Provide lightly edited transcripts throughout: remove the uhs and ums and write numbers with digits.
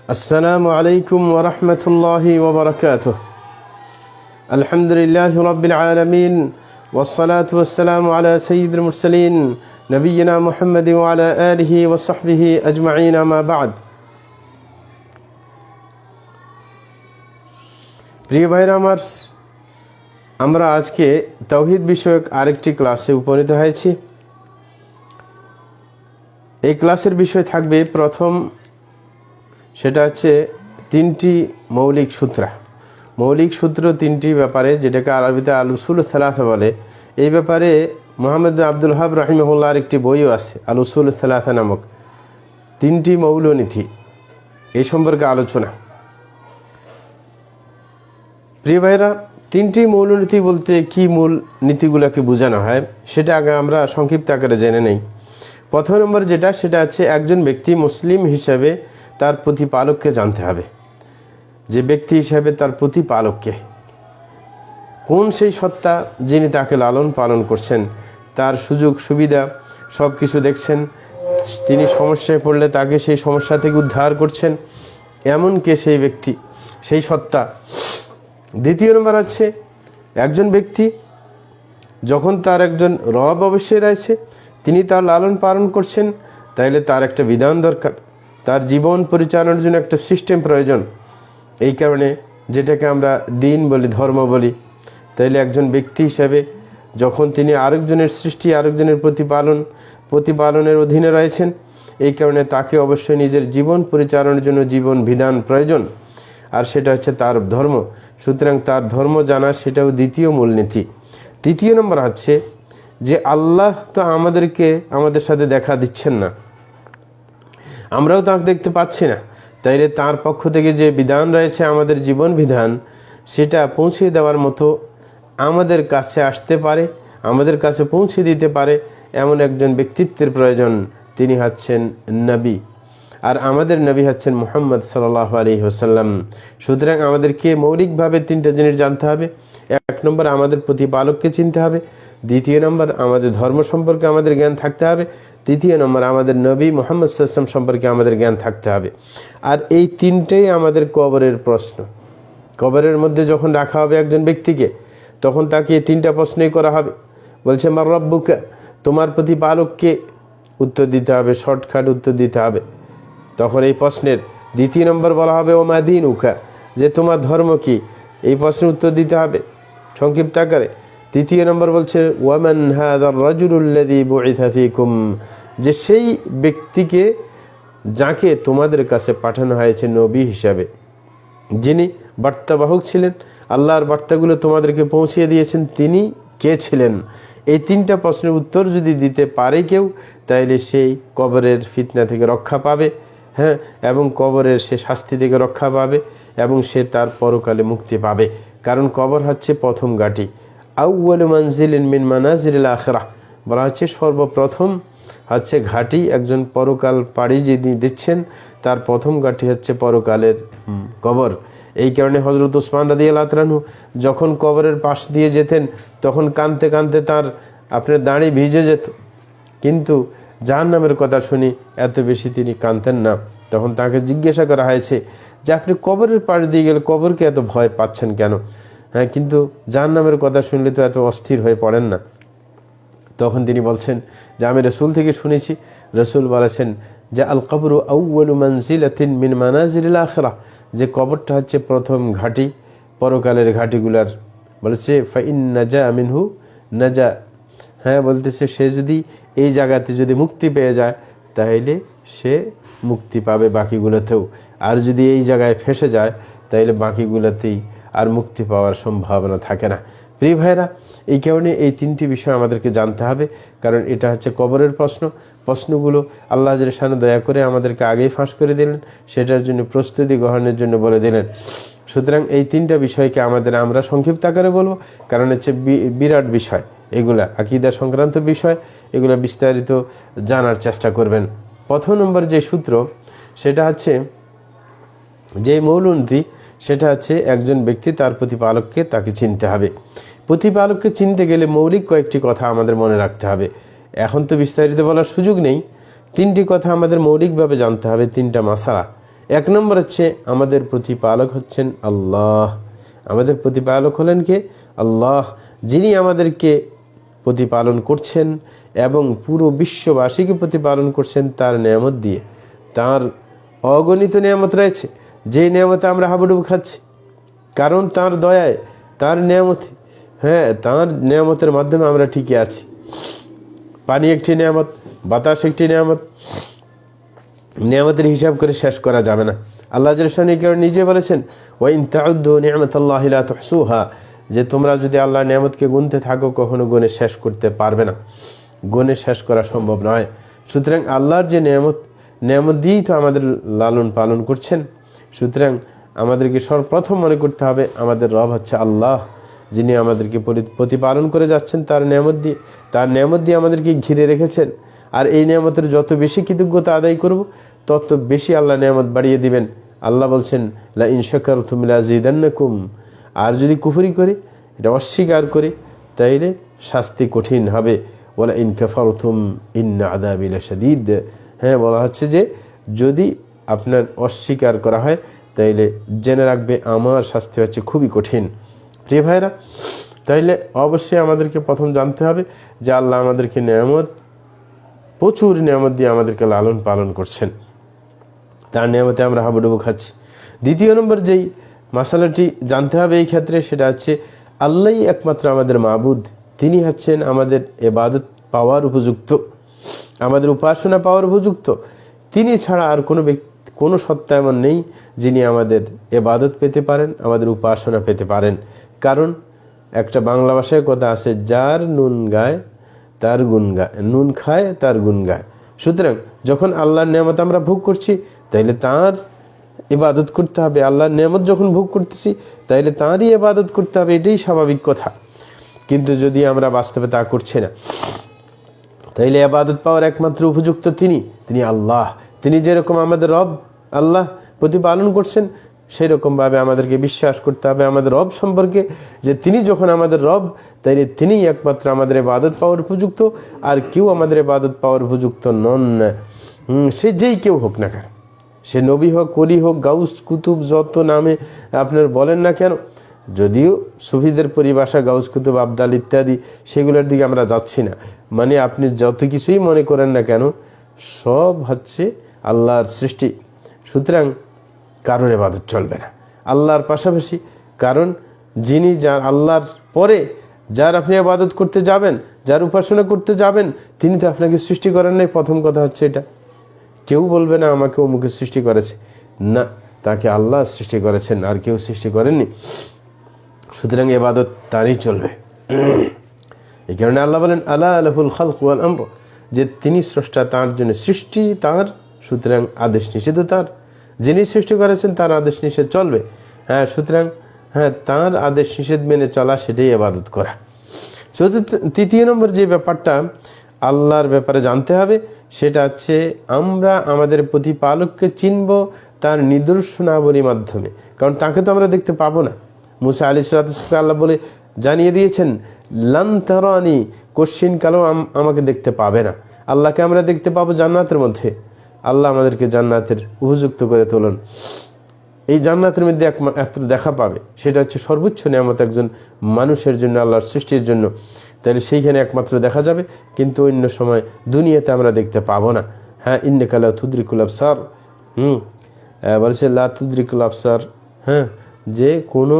السلام عليكم ورحمة الله وبركاته. الحمد لله رب العالمين والصلاة والسلام على سيد المرسلين نبينا محمد وعلى آله وصحبه أجمعين ما بعد. প্রিয় ভাইরা আমার, আমরা আজকে তাওহীদ বিষয়ক আরেকটি ক্লাসে উপনীত হয়েছি। এই ক্লাসের বিষয় থাকবে প্রথম, সেটা হচ্ছে তিনটি মৌলিক সূত্র তিনটি ব্যাপারে, যেটাকে আরবিতে আল উসুল সালাসা বলে। এই ব্যাপারে মুহাম্মদ আব্দুল ওয়াহাব রাহিমাহুল্লাহর একটি বইও আছে, আল উসুল সালাসা নামক। তিনটি মৌলনীতি, এই সম্পর্কে আলোচনা। প্রিয় ভাইরা, তিনটি মৌলনীতি বলতে কি মূল নীতিগুলোকে বোঝানো হয় সেটা আগে আমরা সংক্ষিপ্ত আকারে জেনে নেই। প্রথম নম্বর সেটা হচ্ছে একজন ব্যক্তি মুসলিম হিসাবে তার প্রতিপালককে জানতে হবে। যে ব্যক্তি হিসাবে তার প্রতিপালককে, কোন সেই সত্তা যিনি তাকে লালন পালন করছেন, তার সুযোগ সুবিধা সব কিছু দেখছেন, তিনি সমস্যায় পড়লে তাকে সেই সমস্যা থেকে উদ্ধার করছেন, এমন কে সেই ব্যক্তি, সেই সত্তা। দ্বিতীয় নম্বর হচ্ছে একজন ব্যক্তি যখন তার একজন রব অবশ্যই রয়েছে, তিনি তার লালন পালন করছেন, তাইলে তার একটা বিধান দরকার, তার জীবন পরিচালনার জন্য একটা সিস্টেম প্রয়োজন। এই কারণে যেটাকে আমরা দিন বলি, ধর্ম বলি। তাইলে একজন ব্যক্তি হিসাবে যখন তিনি আরেকজনের সৃষ্টি, আরেকজনের প্রতিপালনের অধীনে রয়েছেন, এই কারণে তাকে অবশ্যই নিজের জীবন পরিচালনার জন্য জীবন বিধান প্রয়োজন, আর সেটা হচ্ছে তার ধর্ম। সুতরাং তার ধর্ম জানা, সেটাও দ্বিতীয় মূলনীতি। তৃতীয় নম্বর হচ্ছে যে আল্লাহ তো আমাদের সাথে দেখা দিচ্ছেন না, আমরাও তাকে দেখতে পাচ্ছি না, তাইলে তার পক্ষ থেকে যে বিধান রয়েছে, আমাদের জীবন বিধান, সেটা পৌঁছে দেওয়ার মতো আমাদের কাছে আসতে পারে, আমাদের কাছে পৌঁছে দিতে পারে এমন একজন ব্যক্তিত্বের প্রয়োজন। তিনি হচ্ছেন নবী, আর আমাদের নবী হচ্ছেন মুহাম্মদ সাল্লাল্লাহু আলাইহি ওয়াসাল্লাম। সুতরাং আমাদেরকে মৌলিকভাবে তিনটা জিনিস জানতে হবে। এক নম্বর, আমাদের প্রতিপালককে চিনতে হবে। দ্বিতীয় নম্বর, আমাদের ধর্ম সম্পর্কে আমাদের জ্ঞান থাকতে হবে। তৃতীয় নম্বর, আমাদের নবী মুহাম্মদ সাল্লাল্লাহু আলাইহি ওয়াসাল্লাম সম্পর্কে আমাদের জ্ঞান থাকতে হবে। আর এই তিনটেই আমাদের কবরের প্রশ্ন। কবরের মধ্যে যখন রাখা হবে একজন ব্যক্তিকে, তখন তাকে এই তিনটা প্রশ্নই করা হবে। বলছে মার রব্বুকা, তোমার প্রতিপালককে, উত্তর দিতে হবে, শর্টকাট উত্তর দিতে হবে। তখন এই প্রশ্নের দ্বিতীয় নম্বর বলা হবে ওমা দীনুকা, যে তোমার ধর্ম কি, এই প্রশ্নের উত্তর দিতে হবে সংক্ষিপ্ত আকারে। তৃতীয় নম্বর বলছে ওয়ামান হাযার রাজুলুল্লাযী বুইসা ফীকুম, যে সেই ব্যক্তিকে যাকে তোমাদের কাছে পাঠানো হয়েছে নবী হিসাবে, যিনি বার্তাবাহক ছিলেন, আল্লাহর বার্তাগুলো তোমাদেরকে পৌঁছিয়ে দিয়েছেন, তিনি কে ছিলেন। এই তিনটা প্রশ্নের উত্তর যদি দিতে পারে কেউ, তাইলে সেই কবরের ফিতনা থেকে রক্ষা পাবে, হ্যাঁ, এবং কবরের সে শাস্তি থেকে রক্ষা পাবে, এবং সে তার পরকালে মুক্তি পাবে। কারণ কবর হচ্ছে প্রথম ঘাঁটি, আউয়ালু মানজিলিন মিন মানাজিলিল আখিরাহ, বলা হচ্ছে সর্বপ্রথম হচ্ছে ঘাঁটি। একজন পরকাল পাড়ি যিনি দিচ্ছেন, তার প্রথম ঘাঁটি হচ্ছে পরকালের কবর। এই কারণে হযরত উসমান রাদিয়াল্লাহু তাআলা আনহু যখন কবরের পাশ দিয়ে যেতেন, তখন কাঁদতে কাঁদতে তার আপনার দাড়ি ভিজে যেত, কিন্তু জাহান্নামের কথা শুনি এত বেশি তিনি কাঁদতেন না। তখন তাকে জিজ্ঞাসা করা হয়েছে যে আপনি কবরের পাশ দিয়ে গেলে কবরকে এত ভয় পাচ্ছেন কেন, হ্যাঁ, কিন্তু জাহান্নামের কথা শুনলে তো এত অস্থির হয়ে পড়েন না। তখন তিনি বলছেন যে আমি রাসূল থেকে শুনেছি, রাসূল বলেছেন যে আল কবরু আউয়ালু মানজিলাতিন মিন মানাজিলিল আখিরাহ, যে কবরটা হচ্ছে প্রথম ঘাঁটি পরকালের ঘাঁটিগুলার। বলেছে ফাইন নাজা মিনহু নাজা, হ্যাঁ, বলতেছে সে যদি এই জায়গাতে যদি মুক্তি পেয়ে যায়, তাহলে সে মুক্তি পাবে বাকিগুলোতেও, আর যদি এই জায়গায় ফেঁসে যায়, তাহলে বাকিগুলোতেই আর মুক্তি পাওয়ার সম্ভাবনা থাকে না। প্রিয় ভাইরা, এই কারণে এই তিনটি বিষয় আমাদেরকে জানতে হবে, কারণ এটা হচ্ছে কবরের প্রশ্নগুলো আল্লাহ জাল্লা শানহু দয়া করে আমাদেরকে আগেই ফাঁস করে দিলেন, সেটার জন্য প্রস্তুতি গ্রহণের জন্য বলে দিলেন। সুতরাং এই তিনটা বিষয়কে আমরা সংক্ষিপ্ত আকারে বলবো, কারণ হচ্ছে বিরাট বিষয় এগুলা, আকীদা সংক্রান্ত বিষয়, এগুলো বিস্তারিত জানার চেষ্টা করবেন। প্রথম নম্বর যে সূত্র, সেটা হচ্ছে যে মৌলনীতি, সেটা হচ্ছে একজন ব্যক্তি তার প্রতিপালককে তাকে চিনতে হবে। প্রতিপালককে চিনতে গেলে মৌলিক কয়েকটি কথা আমাদের মনে রাখতে হবে। এখন তো বিস্তারিত বলার সুযোগ নেই, তিনটি কথা আমাদের মৌলিকভাবে জানতে হবে, তিনটা মাসালা। এক নম্বর হচ্ছে আমাদের প্রতিপালক হচ্ছেন আল্লাহ। আমাদের প্রতিপালক হলেন কে? আল্লাহ, যিনি আমাদেরকে প্রতিপালন করছেন এবং পুরো বিশ্ববাসীকে প্রতিপালন করছেন তার নিয়ামত দিয়ে। তার অগণিত নিয়ামত রয়েছে, যেই নিয়ামতে আমরা হাবুডুবু খাচ্ছি, কারণ তার দয়ায়, তার নিয়ামতে, তার নিয়ামতের মাধ্যমে আমরা ঠিকই আছি। পানি একটি নিয়ামত, বাতাস একটি নিয়ামত, নিয়ামতের হিসাব করে শেষ করা যাবে না। আল্লাহ নিজে বলেছেন, ওয়াইন তাউদ্দু নি'মাতাল্লাহি লা তুহসুহা, যে তোমরা যদি আল্লাহর নিয়ামতকে গুনতে থাকো কখনো গুণে শেষ করতে পারবে না, গুণে শেষ করা সম্ভব নয়। সুতরাং আল্লাহর যে নিয়ামত দিয়েই তো আমাদের লালন পালন করছেন। সুতরাং আমাদেরকে সর্বপ্রথম মনে করতে হবে আমাদের রব হচ্ছে আল্লাহ, যিনি আমাদেরকে প্রতিপালন করে যাচ্ছেন তার নিয়ামত দিয়ে। তার নিয়ামত দিয়ে আমাদেরকে ঘিরে রেখেছেন। আর এই নিয়ামতের যত বেশি কৃতজ্ঞতা আদায় করব তত বেশি আল্লাহ নিয়ামত বাড়িয়ে দিবেন। আল্লাহ বলছেন, লা ইন শাকারতুম লাযিদান্নাকুম, আর যদি কুফরি করি, এটা অস্বীকার করি, তাইলে শাস্তি কঠিন হবে। ওয়ালা ইন কাফারতুম ইন্না আযাবি লাশাদীদ। বলা হচ্ছে যে যদি আপনার অস্বীকার করা হয় তাইলে জেনে রাখবে আমার শাস্তি হচ্ছে খুবই কঠিন। প্রিয় ভাইরা, তাইলে অবশ্যই আমাদেরকে প্রথম জানতে হবে যে আল্লাহ আমাদেরকে নিয়ামত, প্রচুর নিয়ামত দিয়ে আমাদেরকে লালন পালন করছেন, তার নিয়ামতে আমরা হাবুডুবু খাচ্ছি। দ্বিতীয় নম্বর যেই মশালাটি জানতে হবে এই ক্ষেত্রে, সেটা হচ্ছে আল্লাহই একমাত্র আমাদের মাবুদ। তিনি হচ্ছেন আমাদের ইবাদত পাওয়ার উপযুক্ত, আমাদের উপাসনা পাওয়ার উপযুক্ত। তিনি ছাড়া আর কোনো সত্তা এমন নেই যিনি আমাদের ইবাদত পেতে পারেন, আমাদের উপাসনা পেতে পারেন। কারণ একটা বাংলা ভাষায় কথা আছে, যার নুন গায় তার গুণ গায়, নুন খায় তার গুণ গায়। সুতরাং যখন আল্লাহর নিয়ামত আমরা ভোগ করছি তাইলে তার ইবাদত করতে হবে। আল্লাহর নিয়ামত যখন ভোগ করতেছি তাইলে তাঁরই ইবাদত করতে হবে, এটাই স্বাভাবিক কথা। কিন্তু যদি আমরা বাস্তবে তা করছি না, তাইলে ইবাদত পাওয়ার একমাত্র উপযুক্ত তিনি আল্লাহ। তিনি যেরকম আমাদের রব আল্লাহ প্রতিপালন করছেন, সেই রকমভাবে আমাদেরকে বিশ্বাস করতে হবে আমাদের রব সম্পর্কে, যে তিনি যখন আমাদের রব, তাইলে তিনিই একমাত্র আমাদের ইবাদত পাওয়ার উপযুক্ত, আর কেউ আমাদের ইবাদত পাওয়ার উপযুক্ত নন। সে যেই কেউ হোক না কেন, সে নবী হোক, ওলি হোক, গাউস কুতুব, যত নামে আপনার বলেন না কেন। যদিও সুফিদের পরিভাষা গাউস কুতুব, আবদাল ইত্যাদি, সেগুলোর দিকে আমরা যাচ্ছি না। মানে আপনি যত কিছুই মনে করেন না কেন, সব হচ্ছে আল্লাহর সৃষ্টি। সুতরাং কারোর ইবাদত চলবে না আল্লাহর পাশাপাশি। কারণ যিনি, যার আল্লাহর পরে যার আপনি ইবাদত করতে যাবেন, যার উপাসনা করতে যাবেন, তিনি তো আপনাকে সৃষ্টি করেন নাই। প্রথম কথা হচ্ছে এটা। কেউ বলবে না আমাকে অমুকে সৃষ্টি করেছে, না, তাকে আল্লাহ সৃষ্টি করেছেন, আর কেউ সৃষ্টি করেননি। সুতরাং ইবাদত তারই চলবে। এই কারণে আল্লাহ বলেন, আলা লাহুল খালকু ওয়াল আমর, যে তিনি স্রষ্টা, তার জন্য সৃষ্টি তার, সুতরাং আদেশ নিষেধও তার। যিনি সৃষ্টি করেছেন তার আদেশ নিষেধ চলবে। সুতরাং তার আদেশ নিষেধ মেনে চলা, সেটাই ইবাদত করা। তৃতীয় নম্বর যে ব্যাপারটা আল্লাহর ব্যাপারে জানতে হবে, সেটা হচ্ছে আমরা আমাদের প্রতিপালককে চিনব তার নিদর্শনাবলীর মাধ্যমে। কারণ তাকে তো আমরা দেখতে পাবো না। মুসা আলাইহিস সালাম আল্লাহ বলে জানিয়ে দিয়েছেন, লান তারানি, কশ্চিন কালেও আমাকে দেখতে পাবে না। আল্লাহকে আমরা দেখতে পাবো জান্নাতের মধ্যে। আল্লাহ আমাদেরকে জান্নাতের উপযুক্ত করে তোলেন। এই জান্নাতের মধ্যে একমাত্র দেখা পাবে, সেটা হচ্ছে সর্বোচ্চ নিয়ামত একজন মানুষের জন্য, আল্লাহর সৃষ্টির জন্য। তাহলে সেইখানে একমাত্র দেখা যাবে, কিন্তু অন্য সময় দুনিয়াতে আমরা দেখতে পাবো না। ইন্নাকা লা তুদরিকুল আবসার, বলছে লা তুদরিকুল আবসার, যে কোনো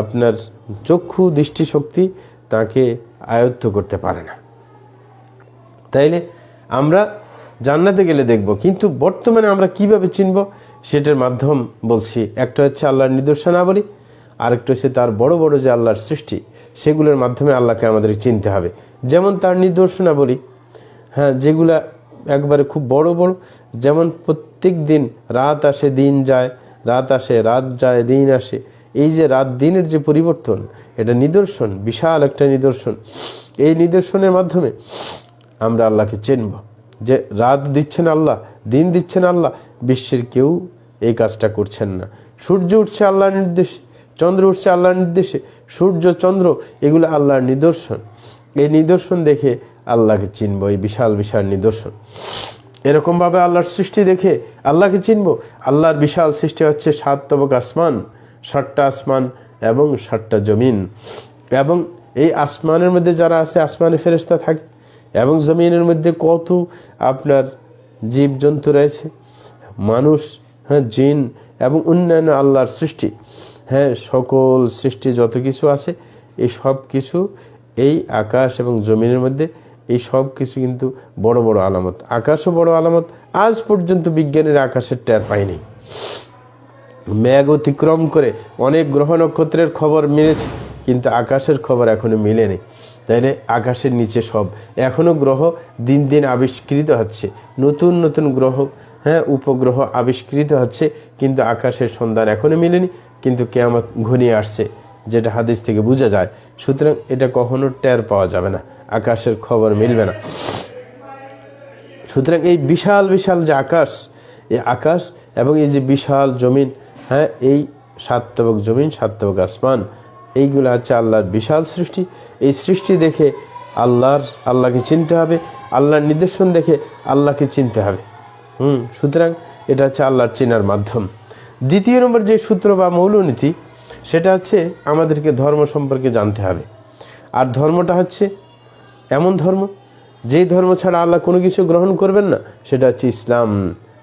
আপনার চক্ষু দৃষ্টিশক্তি তাকে আয়ত্ত করতে পারে না। তাইলে আমরা জান্নাতে গেলে দেখব, কিন্তু বর্তমানে আমরা কিভাবে চিনব সেটার মাধ্যম বলছি। একটা হচ্ছে আল্লাহর নিদর্শনাবলী, আরেকটা হচ্ছে তার বড় বড় যে আল্লাহর সৃষ্টি, সেগুলোর মাধ্যমে আল্লাহকে আমাদের চিনতে হবে। যেমন তার নিদর্শনাবলী, যেগুলা একবারে খুব বড় বড়, যেমন প্রত্যেক দিন রাত আসে দিন যায়, রাত আসে রাত যায়, দিন আসে। এই যে রাত দিনের যে পরিবর্তন, এটা নিদর্শন, বিশাল একটা নিদর্শন। এই নিদর্শনের মাধ্যমে আমরা আল্লাহকে চিনব, যে রাত দিচ্ছেন আল্লাহ, দিন দিচ্ছেন আল্লাহ, বিশ্বের কেউ এই কাজটা করছেন না। সূর্য উঠছে আল্লাহর নির্দেশে, চন্দ্র উঠছে আল্লাহর নির্দেশে, সূর্য চন্দ্র এগুলো আল্লাহর নিদর্শন। এই নিদর্শন দেখে আল্লাহকে চিনব, এই বিশাল বিশাল নিদর্শন। এরকমভাবে আল্লাহর সৃষ্টি দেখে আল্লাহকে চিনব। আল্লাহর বিশাল সৃষ্টি হচ্ছে 7 তবক আসমান, 7টা আসমান এবং 7টা জমিন, এবং এই আসমানের মধ্যে যারা আছে আসমানে ফেরেশতা থাকে, এবং জমিনের মধ্যে কত আপনার জীবজন্তু রয়েছে, মানুষ, হ্যাঁ, জিন এবং অন্যান্য আল্লাহর সৃষ্টি, হ্যাঁ, সকল সৃষ্টি যত কিছু আছে এই সব কিছু এই আকাশ এবং জমিনের মধ্যে, এই সব কিছু কিন্তু বড় বড় আলামত। আকাশও বড় আলামত। আজ পর্যন্ত বিজ্ঞানের আকাশের টের পায়নি। মেঘ অতিক্রম করে অনেক গ্রহ নক্ষত্রের খবর মিলেছে, কিন্তু আকাশের খবর এখনো মিলেনি। তাইলে আকাশের নিচে সব এখনো গ্রহ দিন দিন আবিষ্কৃত হচ্ছে, নতুন নতুন গ্রহ, হ্যাঁ, উপগ্রহ আবিষ্কৃত হচ্ছে, কিন্তু আকাশের সন্ধান এখনো মিলেনি। কিন্তু কিয়ামত ঘনিয়ে আসছে, যেটা হাদিস থেকে বোঝা যায়। সুতরাং এটা কখনো টের পাওয়া যাবে না, আকাশের খবর মিলবে না। সুতরাং এই বিশাল বিশাল যে আকাশ, এই আকাশ এবং এই যে বিশাল জমিন, হ্যাঁ, এই 7 তবক জমিন, 7 তবক আসমান, এইগুলো হচ্ছে আল্লাহর বিশাল সৃষ্টি। এই সৃষ্টি দেখে আল্লাহকে চিনতে হবে, আল্লাহর নিদর্শন দেখে আল্লাহকে চিনতে হবে। সুতরাং এটা হচ্ছে আল্লাহর চেনার মাধ্যম। দ্বিতীয় নম্বর যে সূত্র বা মৌলনীতি, সেটা হচ্ছে আমাদেরকে ধর্ম সম্পর্কে জানতে হবে। আর ধর্মটা হচ্ছে এমন ধর্ম, যেই ধর্ম ছাড়া আল্লাহ কোনো কিছু গ্রহণ করবেন না, সেটা হচ্ছে ইসলাম।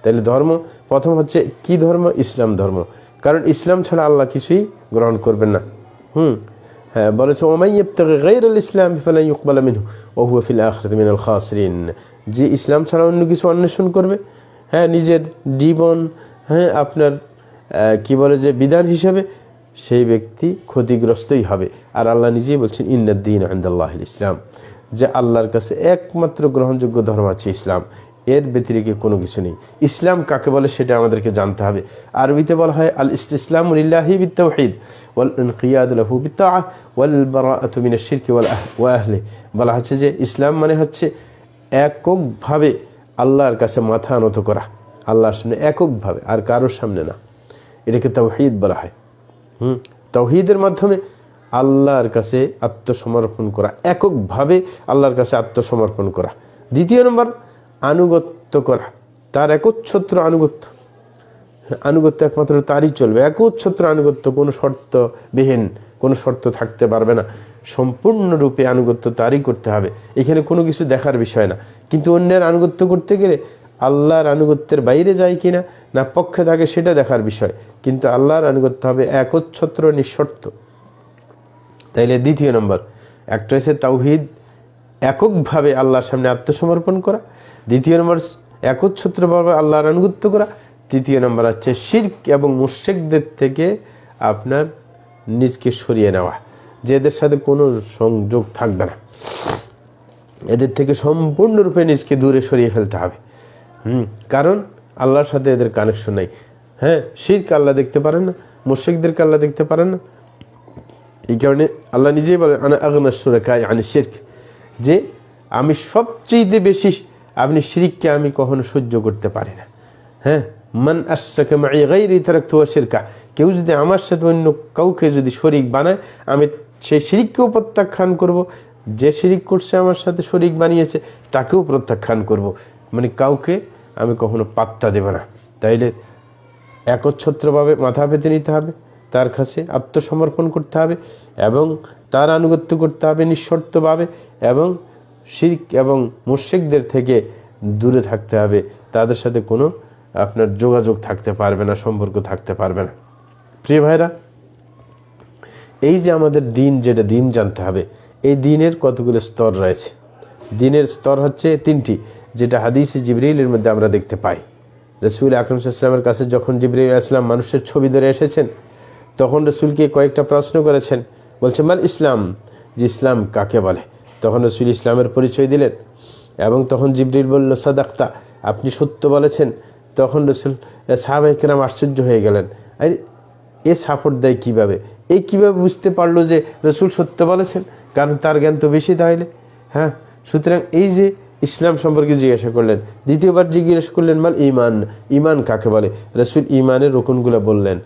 তাহলে ধর্ম প্রথম হচ্ছে কি ধর্ম? ইসলাম ধর্ম। কারণ ইসলাম ছাড়া আল্লাহ কিছুই গ্রহণ করবেন না। হ্যাঁ, বলেছে ওমাই ইয়াবতাগি গায়রাল ইসলাম ফালান ইউকবালা মিনহু ওয়া হুয়া ফিল আখিরাতি মিনাল খাসিরিন। যে ইসলাম ছাড়া অন্য কিছু অন্বেষণ করবে, হ্যাঁ, নিজের জীবন, হ্যাঁ, আপনার কি বলে যে বিধান হিসাবে, সেই ব্যক্তি ক্ষতিগ্রস্তই হবে। আর আল্লাহ নিজেই বলছেন ইন্নাদ-দীন ইনদাল্লাহিল ইসলাম, যে আল্লাহর কাছে একমাত্র গ্রহণযোগ্য ধর্ম আছে ইসলাম, এর ব্যতিরেকে কোনো কিছু নেই। ইসলাম কাকে বলে সেটা আমাদেরকে জানতে হবে। আরবিতে বলা হয় আল ইসলামু লিল্লাহি বিত-তাওহীদ ওয়াল ইনকিয়াদু লাহু বিত-তাআহ ওয়াল বারাআতু মিনাশ শিরকি ওয়া আহলি। বলা হচ্ছে যে ইসলাম মানে হচ্ছে এককভাবে আল্লাহর কাছে মাথা নত করা, আল্লাহর সামনে এককভাবে, আর কারোর সামনে না। এটাকে তাওহীদ বলা হয়। তাওহীদের মাধ্যমে আল্লাহর কাছে আত্মসমর্পণ করা, এককভাবে আল্লাহর কাছে আত্মসমর্পণ করা। দ্বিতীয় নম্বর আনুগত্য করা, তার একচ্ছত্র আনুগত্য একমাত্র তারই চলবে। একচ্ছত্র আনুগত্য, কোনো শর্তবিহীন, কোনো শর্ত থাকতে পারবে না, সম্পূর্ণরূপে আনুগত্য তারই করতে হবে। এখানে কোনো কিছু দেখার বিষয় না। কিন্তু অন্যের আনুগত্য করতে গেলে আল্লাহর আনুগত্যের বাইরে যায় কিনা না পক্ষে থাকে সেটা দেখার বিষয়, কিন্তু আল্লাহর আনুগত্য হবে একচ্ছত্র, নিঃশর্ত। তাইলে দ্বিতীয় নম্বর একটা হচ্ছে তাওহীদ, এককভাবে আল্লাহর সামনে আত্মসমর্পণ করা। দ্বিতীয় নম্বর একচ্ছত্রভাবে আল্লাহর আনুগত্য করা। তৃতীয় নম্বর হচ্ছে শিরক এবং মুশরিকদের থেকে আপনার নিজকে সরিয়ে নেওয়া, যে এদের সাথে কোনো সংযোগ থাকবে না, এদের থেকে সম্পূর্ণরূপে নিজকে দূরে সরিয়ে ফেলতে হবে। কারণ আল্লাহর সাথে এদের কানেকশন নেই। হ্যাঁ, শিরক আল্লাহ দেখতে পারেন না, মুশরিকদেরকে আল্লাহ দেখতে পারেন না। এই কারণে আল্লাহ নিজেই বলেন আনা আগনা শুরাকা আনি শিরক, যে আমি সবচেয়ে বেশি, আপনি শিরককে আমি কখনো সহ্য করতে পারি না। হ্যাঁ, মান আশরাকা মাই গায়রি তারাকতু ওয়া শিরকা, কেউ যদি আমার সাথে অন্য কাউকে যদি শরীক বানায়, আমি সেই শিরককেও প্রত্যাখ্যান করব, যে শিরক করছে আমার সাথে শরীক বানিয়েছে তাকেও প্রত্যাখ্যান করব। মানে কাউকে আমি কখনো পাত্তা দেব না। তাইলে একচ্ছত্রভাবে মাথা পেতে নিতে হবে, তার কাছে আত্মসমর্পণ করতে হবে এবং তার আনুগত্য করতে হবে নিঃশর্তভাবে, এবং শিরক এবং মুশরিকদের থেকে দূরে থাকতে হবে। তাদের সাথে কোনো আপনার যোগাযোগ থাকতে পারবে না, সম্পর্ক থাকতে পারবে না। প্রিয় ভাইরা, এই যে আমাদের দিন, যেটা দিন জানতে হবে, এই দিনের কতগুলো স্তর রয়েছে। দিনের স্তর হচ্ছে 3টি, যেটা হাদিসে জিবরিলের মধ্যে আমরা দেখতে পাই। রাসূল আকরাম সাল্লাল্লাহু আলাইহি ওয়াসাল্লামের কাছে যখন জিবরিল আলাইহিস সালাম মানুষের ছবি ধরে এসেছেন, তখন রাসূলকে কয়েকটা প্রশ্ন করেছেন। বলছে মাল ইসলাম, যে ইসলাম কাকে বলে? তখন রাসূল ইসলামের পরিচয় দিলেন, এবং তখন জিবরিল বলল সাদাক্তা, আপনি সত্য বলেছেন। তখন রাসূল, সাহাবায়ে কেরাম আশ্চর্য হয়ে গেলেন, আরে এ সাপোর্ট দেয় কীভাবে? এই কীভাবে বুঝতে পারলো যে রাসূল সত্য বলেছেন? কারণ তার জ্ঞান তো বেশি তাইলে। হ্যাঁ, সুতরাং এই যে ইসলাম সম্পর্কে জিজ্ঞাসা করলেন, দ্বিতীয়বার জিজ্ঞাসা করলেন মাল ঈমান, ঈমান কাকে বলে? রাসূল ঈমানের রুকনগুলো বললেন।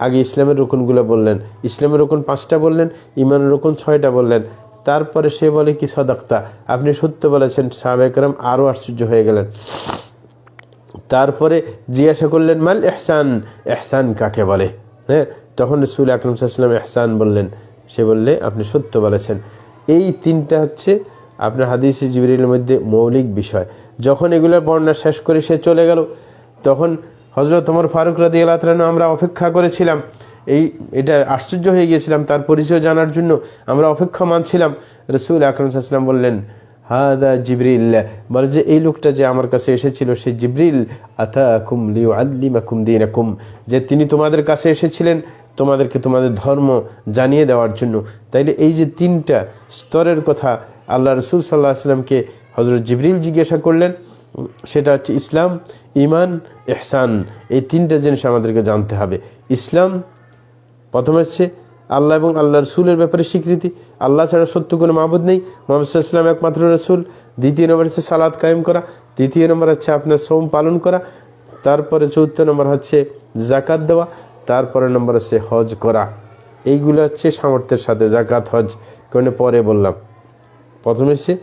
আগে ইসলামের রুকনগুলো বললেন, ইসলামের রুকন 5টা বললেন, ঈমানের রুকন 6টা বললেন। তারপরে সে বলে কি সাদাক্তা, আপনি সত্য বলেছেন। সাহাবায়ে কেরাম আরও আশ্চর্য হয়ে গেলেন। তারপরে জিজ্ঞাসা করলেন মাল এহসান, এহসান কাকে বলে? হ্যাঁ, তখন রাসূল আকরাম সাল্লাল্লাহু আলাইহি ওয়াসাল্লাম এহসান বললেন। সে বললে আপনি সত্য বলেছেন। এই তিনটা হচ্ছে আপনার হাদিসে জিবরিলের মধ্যে মৌলিক বিষয়। যখন এগুলোর বর্ণনা শেষ করে সে চলে গেল, তখন হযরত ওমর ফারুক রাদিয়াল্লাহু তাআলা আনহু আমরা অপেক্ষা করেছিলাম, এটা আশ্চর্য হয়ে গিয়েছিলাম তার পরিচয় জানার জন্য আমরা অপেক্ষমান ছিলাম। রাসূল আকরাম সাল্লাল্লাহু আলাইহি ওয়াসাল্লাম বললেন হাদা জিবরিল, বলে যে এই লোকটা যে আমার কাছে এসেছিল সে জিবরিল, আতাকুম লিউআল্লিমাকুম দীনাকুম, যে তিনি তোমাদের কাছে এসেছিলেন তোমাদেরকে তোমাদের ধর্ম জানিয়ে দেওয়ার জন্য। তাইলে এই যে তিনটা স্তরের কথা আল্লাহ রাসূল সাল্লাল্লাহু আলাইহি ওয়াসাল্লামকে হযরত জিবরিল জিজ্ঞাসা করলেন, সেটা হচ্ছে ইসলাম, ঈমান, ইহসান। এই তিনটা জিনিস আমাদেরকে জানতে হবে। ইসলাম প্রথমে হচ্ছে আল্লাহ এবং আল্লাহ রসুলের ব্যাপারে স্বীকৃতি, আল্লাহ ছাড়া সত্য কোনো মাবুদ নেই, মুহাম্মদ সাল্লাল্লাহু আলাইহি ওয়াসাল্লাম একমাত্র রসুল। দ্বিতীয় নম্বর হচ্ছে সালাত কায়েম করা। তৃতীয় নম্বর হচ্ছে আপনার সোম পালন করা। তারপরে চতুর্থ নম্বর হচ্ছে জাকাত দেওয়া। তারপরে নম্বর হচ্ছে হজ করা। এইগুলো হচ্ছে সামর্থ্যের সাথে জাকাত, হজ কারণে পরে বললাম। প্রথমে হচ্ছে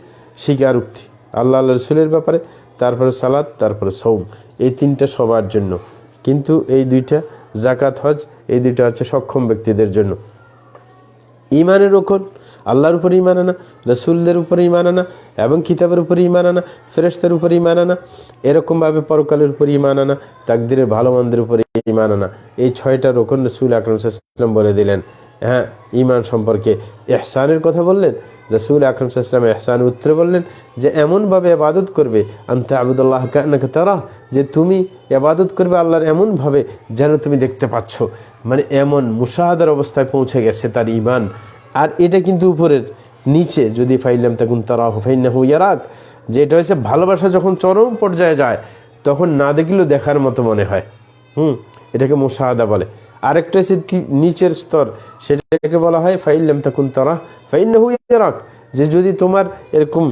স্বীকারোক্তি আল্লাহ আল্লাহ রসুলের ব্যাপারে, তারপরে সালাত, তারপরে সৌম। এই তিনটা সবার জন্য, কিন্তু এই দুইটা জাকাত, হজ, এই দুইটা হচ্ছে সক্ষম ব্যক্তিদের জন্য। ঈমানের রকম আল্লাহর উপর ঈমান আনা, রসুলদের উপর ঈমান আনা এবং কিতাবের উপর ঈমান আনা, ফেরেশতার উপর ঈমান আনা, এরকমভাবে পরকালের উপর ঈমান আনা, তাকদীরের ভালো মন্দের উপর ঈমান আনা। এই 6টা রকম রাসূল আকরাম সাল্লাল্লাহু আলাইহি ওয়াসাল্লাম বলে দিলেন। হ্যাঁ, ঈমান সম্পর্কে ইহসানের কথা বললেন। রাসূল আকরাম সাল্লাল্লাহু আলাইহি ওয়াসাল্লাম ইহসানের উত্তরে বললেন যে এমনভাবে ইবাদত করবে আনতা আবুদুল্লাহ কান্নাকা তারা, যে তুমি ইবাদত করবে আল্লাহর এমনভাবে যেন তুমি দেখতে পাচ্ছ। মানে এমন মুশাহাদার অবস্থায় পৌঁছে গেছে তার ঈমান। আর এটা কিন্তু উপরের, নিচে যদি ফাইলাম তাকুন তারাহু ফাইন্নাহু ইয়ারাক, যে এটা হচ্ছে ভালোবাসা যখন চরম পর্যায়ে যায় তখন না দেখলেও দেখার মতো মনে হয়। এটাকে মুশাহাদা বলে। আরেকটা হচ্ছে নিচের স্তর, সেটাকে বলা হয় ফাইলাম তাকুন তারাহ ফাইন্নাহু ইয়ারাক, যে যদি তোমার এরকম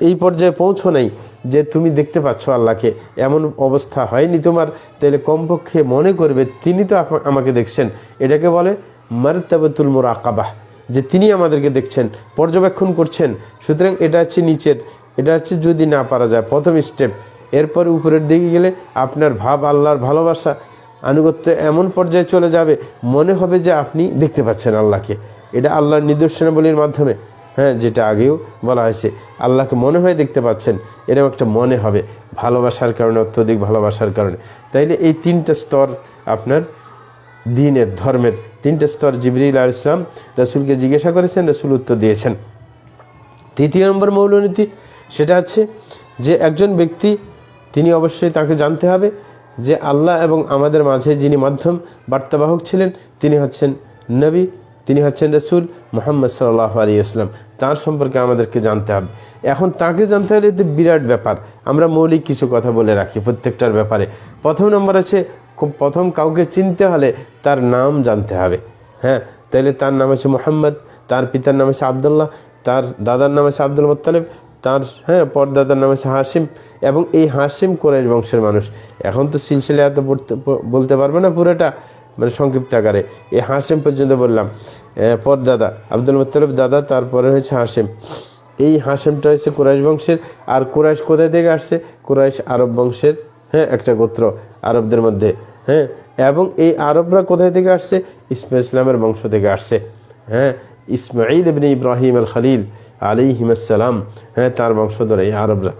এই পর্যায়ে পৌঁছো নাই যে তুমি দেখতে পাচ্ছ আল্লাহকে, এমন অবস্থা হয়নি তোমার, তাহলে কমপক্ষে মনে করবে তিনি তো আমাকে দেখছেন। এটাকে বলে মারতাবাতুল মুরাকাবাহ, যে তিনি আমাদেরকে দেখছেন, পর্যবেক্ষণ করছেন। সুতরাং এটা হচ্ছে নিচের, এটা হচ্ছে যদি না পারা যায় প্রথম স্টেপ। এরপর উপরের দিকে গেলে আপনার ভাব আল্লাহর ভালোবাসা, আনুগত্য এমন পর্যায়ে চলে যাবে মনে হবে যে আপনি দেখতে পাচ্ছেন আল্লাহকে। এটা আল্লাহর নিদর্শনাবলীর মাধ্যমে, হ্যাঁ, যেটা আগেও বলা হয়েছে, আল্লাহকে মনে হয় দেখতে পাচ্ছেন, এরকম একটা মনে হবে ভালোবাসার কারণে, অত্যধিক ভালোবাসার কারণে। তাইলে এই তিনটা স্তর আপনার দ্বীনের, ধর্মের তিনটা স্তর জিবরিল আলাইহিস সালাম রাসূলকে জিজ্ঞাসা করেছেন, রাসূল উত্তর দিয়েছেন। তৃতীয় নম্বর মৌলনীতি সেটা হচ্ছে যে একজন ব্যক্তি তিনি অবশ্যই তাকে জানতে হবে যে আল্লাহ এবং আমাদের মাঝে যিনি মাধ্যম বার্তাবাহক ছিলেন তিনি হচ্ছেন নবী, তিনি হচ্ছেন রাসূল মুহাম্মদ সাল্লাল্লাহু আলাইহি ওয়াসাল্লাম। তার সম্পর্কে আমাদেরকে জানতে হবে। এখন তাকে জানতে হলে এটা বিরাট ব্যাপার। আমরা মৌলিক কিছু কথা বলে রাখি প্রত্যেকটার ব্যাপারে। প্রথম নম্বর আছে, প্রথম কাউকে চিনতে হলে তার নাম জানতে হবে। হ্যাঁ, তাইলে তার নাম হচ্ছে মুহাম্মদ, তার পিতার নাম হচ্ছে আব্দুল্লাহ, তার দাদার নাম হচ্ছে আব্দুল মুত্তালিব, তার পরদাদার নাম হচ্ছে হাশিম, এবং এই হাশিম কুরাইশ বংশের মানুষ। এখন তো সিলসিলা এত বলতে পারবে না পুরোটা, মানে সংক্ষিপ্ত আকারে এই হাশিম পর্যন্ত বললাম। পরদাদা আব্দুল মুত্তালিব দাদা, তারপরে হচ্ছে হাশিম। এই হাশিমটা হচ্ছে কুরাইশ বংশের। আর কুরাইশ কোথায় থেকে আসছে? কুরাইশ আরব বংশের একটা গোত্র আরবদের মধ্যে। এবং এই আরবরা কোথায় থেকে আসছে? ইসলামের বংশ থেকে আসছে। ইসমাঈল ইবনে ইব্রাহিম আল খলিল আলাইহিমুসসালাম, তার বংশধর এই আরবরা।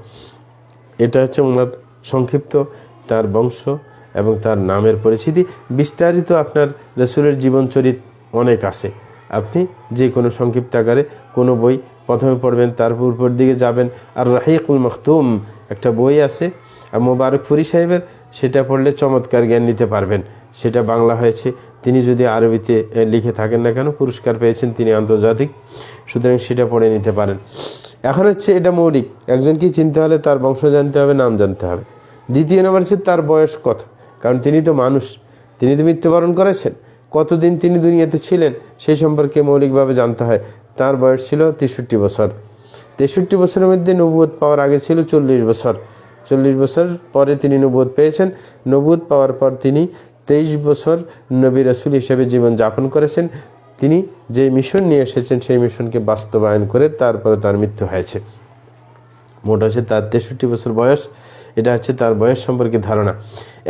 এটা হচ্ছে ওনার সংক্ষিপ্ত তার বংশ এবং তার নামের পরিচিতি। বিস্তারিত আপনার রাসূলের জীবনচরিত অনেক আছে, আপনি যে কোনো সংক্ষিপ্ত আকারে কোনো বই প্রথমে পড়বেন, তারপর উপর দিকে যাবেন। আর রাহিকুল মখতুম একটা বই আছে মোবারকপুরি সাহেবের, সেটা পড়লে চমৎকার জ্ঞান নিতে পারবেন। সেটা বাংলা হয়েছে, তিনি যদি আরবিতে লিখে থাকেন না কেন পুরস্কার পেয়েছেন তিনি আন্তর্জাতিক, সুতরাং সেটা পড়ে নিতে পারেন। এখন হচ্ছে এটা মৌলিক, একজনকে চিনতে হলে তার বংশ জানতে হবে, নাম জানতে হবে। দ্বিতীয় নম্বর হচ্ছে তার বয়স কত, কারণ তিনি তো মানুষ, তিনি তো মৃত্যুবরণ করেছেন, কতদিন তিনি দুনিয়াতে ছিলেন সেই সম্পর্কে মৌলিকভাবে জানতে হয়। তার বয়স ছিল 63 বছর। 63 বছরের মধ্যে নবুয়ত পাওয়ার আগে ছিল 40 বছর। 40 বছর পরে তিনি নবুয়ত পেয়েছেন। নবুয়ত পাওয়ার পর তিনি 23 বছর নবী রাসূল হিসেবে জীবন যাপন করেছেন। তিনি যে মিশন নিয়ে এসেছেন সেই মিশনকে বাস্তবায়ন করে তারপরে তার মৃত্যু হয়েছে। মোট হচ্ছে তার 63 বছর বয়স। এটা হচ্ছে তার বয়স সম্পর্কে ধারণা।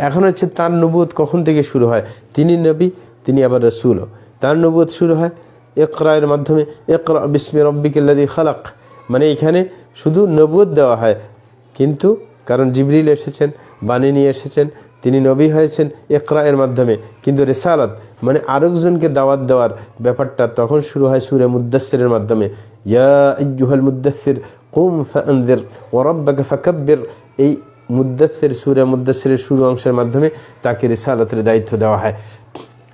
এখন হচ্ছে তার নবুয়ত কখন থেকে শুরু হয়, তিনি নবী, তিনি আবার রসুলও। তার নবুয়ত শুরু হয় ইকরা এর মাধ্যমে, ইকরা বিসমি রব্বিকাল্লাযী খালাক, মানে এখানে শুধু নবুয়ত দেওয়া হয়, কিন্তু কারণ জিবরিল এসেছেন, বাণী নিয়ে এসেছেন, তিনি নবী হয়েছেন ইকরা এর মাধ্যমে, কিন্তু রিসালাত মানে আরেকজনকে দাওয়াত দেওয়ার ব্যাপারটা তখন শুরু হয় সূরা মুদ্দাসসিরের মাধ্যমে। ইয়া আইয়ুহাল মুদ্দাসসির কুম ফাআনযির ওয়া রাব্বাকা ফাকাব্বির, এই মুদ্দাসসির সূরা মুদ্দাসসিরের শুরু অংশের মাধ্যমে তাকে রিসালাতের দায়িত্ব দেওয়া হয়।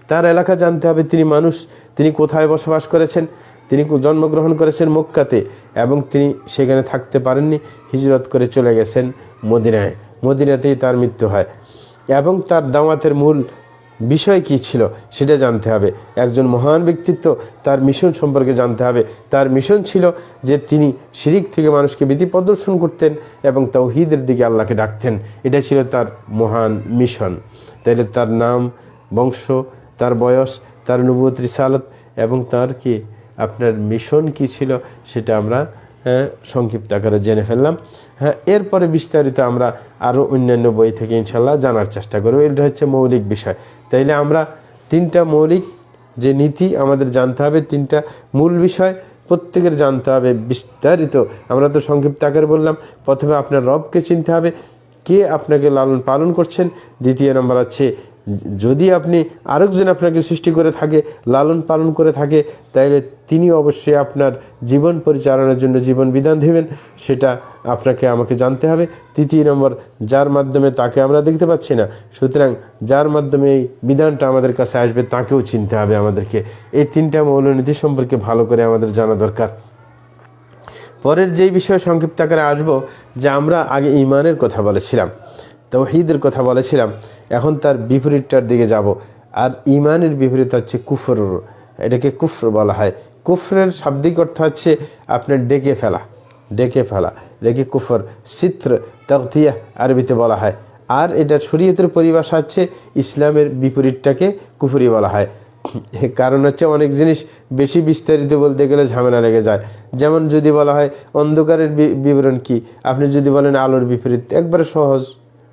তার এলাকা জানতে হবে, তিনি মানুষ, তিনি কোথায় বসবাস করেছেন, তিনি জন্মগ্রহণ করেছেন মক্কাতে এবং তিনি সেখানে থাকতে পারেননি, হিজরত করে চলে গেছেন মদিনায়, মদিনাতেই তার মৃত্যু হয়। এবং তার দাওয়াতের মূল বিষয় কী ছিল সেটা জানতে হবে। একজন মহান ব্যক্তিত্ব, তার মিশন সম্পর্কে জানতে হবে। তার মিশন ছিল যে তিনি শিরিক থেকে মানুষকে ভীতি প্রদর্শন করতেন এবং তাওহীদের দিকে আল্লাহকে ডাকতেন, এটা ছিল তার মহান মিশন। তাইলে তার নাম, বংশ, তার বয়স, তার নবুয়ত, রিসালাত এবং তার কি আপনার মিশন কি ছিল সেটা আমরা সংক্ষিপ্ত আকারে জেনে ফেললাম। এরপরে বিস্তারিত আমরা আরও অন্যান্য বই থেকে ইনশাল্লাহ জানার চেষ্টা করব। এটা হচ্ছে মৌলিক বিষয়। তাইলে আমরা তিনটা মৌলিক যে নীতি আমাদের জানতে হবে, তিনটা মূল বিষয় প্রত্যেকের জানতে হবে বিস্তারিত। আমরা তো সংক্ষিপ্ত আকারে বললাম, প্রথমে আপনার রবকে চিনতে হবে, কে আপনাকে লালন পালন করছেন। দ্বিতীয় নম্বর হচ্ছে যদি আপনি আরেকজন আপনাকে সৃষ্টি করে থাকে, লালন পালন করে থাকে, তাইলে তিনি অবশ্যই আপনার জীবন পরিচালনার জন্য জীবন বিধান দেবেন, সেটা আপনাকে আমাকে জানতে হবে। তৃতীয় নম্বর, যার মাধ্যমে তাকে আমরা দেখতে পাচ্ছি না, সুতরাং যার মাধ্যমে এই বিধানটা আমাদের কাছে আসবে তাকেও চিনতে হবে আমাদেরকে। এই তিনটা মৌলনীতি সম্পর্কে ভালো করে আমাদের জানা দরকার। পরের যেই বিষয়ে সংক্ষিপ্ত আকারে আসবো, যে আমরা আগে ঈমানের কথা বলেছিলাম, তাওহীদের কথা বলেছিলাম, এখন তার বিপরীতটার দিকে যাব। আর ঈমানের বিপরীত হচ্ছে কুফর, এটাকে কুফর বলা হয়। কুফরের শাব্দিক অর্থ হচ্ছে আপনার ডেকে ফেলা, ডেকে ফেলা, এটাকে কুফর, সিত্র, তাগতিয়া আরবিতে বলা হয়। আর এটার শরীয়তের পরিভাষা হচ্ছে ইসলামের বিপরীতটাকে কুফরি বলা হয়। কারণ হচ্ছে অনেক জিনিস বেশি বিস্তারিত বলতে গেলে ঝামেলা লেগে যায়। যেমন যদি বলা হয় অন্ধকারের বিবরণ কি, আপনি যদি বলেন আলোর বিপরীত, একবারে সহজ।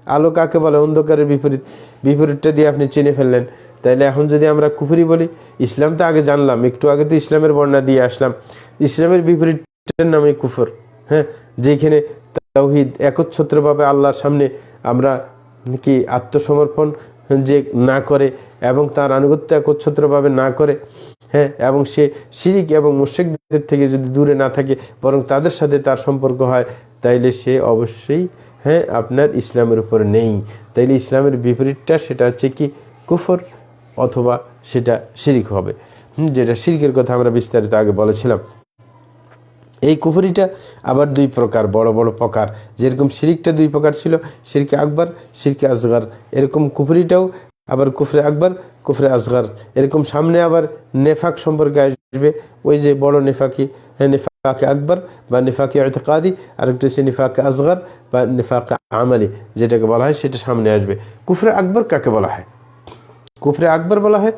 আলো কাকে বলে? অন্ধকারের বিপরীত। বিপরীতটা দিয়ে আপনি চিনে ফেললেন। তাইলে এখন যদি আমরা কুফরি বলি, ইসলাম তো আগে জানলাম, একটু আগে তো ইসলামের বর্ণনা দিয়ে আসলাম, ইসলামের বিপরীতটার নামে কুফর। যেখানে তাওহীদ একচ্ছত্রভাবে আল্লাহর সামনে আমরা কি আত্মসমর্পণ যে না করে এবং তার আনুগত্য একচ্ছত্রভাবে না করে, এবং সে শিরিক এবং মুশরিকদের থেকে যদি দূরে না থাকে, বরং তাদের সাথে তার সম্পর্ক হয়, তাইলে সে অবশ্যই আপনার ইসলামের উপর নেই। তাইলে ইসলামের বিপরীতটা সেটা হচ্ছে কি কুফর, অথবা সেটা শিরিক হবে, যেটা শিরকের কথা আমরা বিস্তারিত আগে বলেছিলাম। এই কুফরিটা আবার দুই প্রকার, বড় বড় প্রকার। যেরকম শিরিকটা দুই প্রকার ছিল, শিরকে আকবর, শিরকে আসগর, এরকম কুফরিটাও আবার কুফরে আকবর, কুফরে আসগর। এরকম সামনে আবার নেফাক সম্পর্কে আসবে, ওই যে বড় নেফাকি, নিফাকে আকবর বা নিফাকে ইতিকাদি, আরেকটা হচ্ছে নিফাকে আসগর বা নিফাকে আমালি, যেটাকে বলা হয় সেটা সামনে আসবে। কুফরে আকবর কাকে বলা হয়? কুফরে আকবর বলা হয়,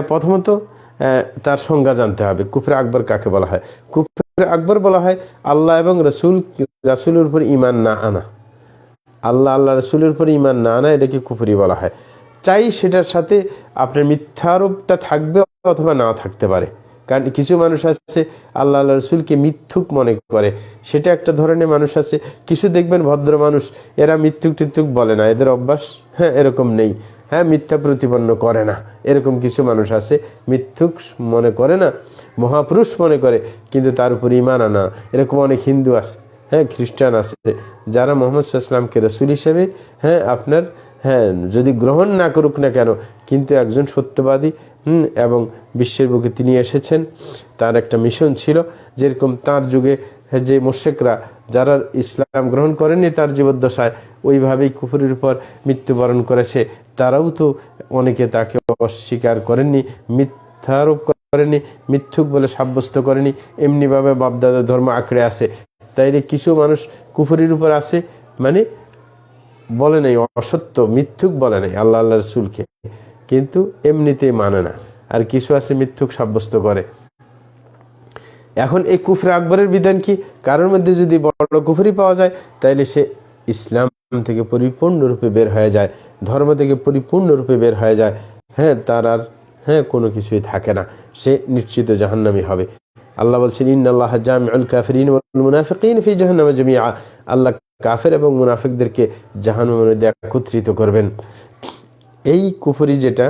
প্রথমত তার সংজ্ঞা জানতে হবে। কুফরে আকবর কাকে বলা হয়? কুফরে আকবর বলা হয় আল্লাহ এবং রাসূলের উপর ঈমান না আনা, আল্লাহ রাসূলের উপর ঈমান না আনা, এটাকে কুফরি বলা হয়। চাই সেটার সাথে আপনার মিথ্যারোপটা থাকবে অথবা না থাকতে পারে। কারণ কিছু মানুষ আছে আল্লাহ রাসূলকে মিথ্যুক মনে করে, সেটা একটা ধরনের মানুষ আছে। কিছু দেখবেন ভদ্র মানুষ, এরা মিথ্যুক টিথ্যুক বলে না, এদের অভ্যাস এরকম নেই, মিথ্যা প্রতিপন্ন করে না। এরকম কিছু মানুষ আছে, মিথ্যুক মনে করে না, মহাপুরুষ মনে করে, কিন্তু তার উপর ঈমান আনা। এরকম অনেক হিন্দু আছে, খ্রিস্টান আছে, যারা মুহাম্মদ সাল্লাল্লাহু আলাইহি ওয়াসাল্লামকে রাসূল হিসেবে আপনার যদি গ্রহণ না করুক না কেন, কিন্তু একজন সত্যবাদী এবং বিশ্বের বুকে তিনি এসেছেন, তার একটা মিশন ছিল। যেরকম তার যুগে যে মুশরিকরা যারা ইসলাম গ্রহণ করেননি তার জীবদ্দশায়, ওইভাবেই কুফরের উপর মৃত্যুবরণ করেছে, তারাও তো অনেকে তাকে অস্বীকার করেননি, মিথ্যারোপ করেনি, মিথ্যুক বলে সাব্যস্ত করেনি, এমনিভাবে বাপদাদা ধর্ম আঁকড়ে আছে। তাইলে কিছু মানুষ কুফরের উপর আছে, মানে বলে নাই অসত্য, মিথ্যুক বলে নাই আল্লাহ রাসূলকে, কিন্তু এমনিতেই মানে না। আর কিছু আছে মিথ্যুক সাব্যস্ত করে। এখন এই কুফরে আকবরের বিধান কি? কারোর মধ্যে যদি বড় কুফরি পাওয়া যায়, তাইলে সে ইসলাম থেকে পরিপূর্ণরূপে বের হয়ে যায়, ধর্ম থেকে পরিপূর্ণরূপে বের হয়ে যায়, তার আর কোনো কিছুই থাকে না, সে নিশ্চিত জাহান্নামী হবে। আল্লাহ বলছেন ইন্নাল্লাহ জামিউল কাফিরিন ওয়াল মুনাফিকিন ফি জাহান্নাম জামিআ, আল্লাহ কাফের এবং মুনাফিকদেরকে জাহান্নামের মধ্যে একত্রিত করবেন। এই কুফরি যেটা,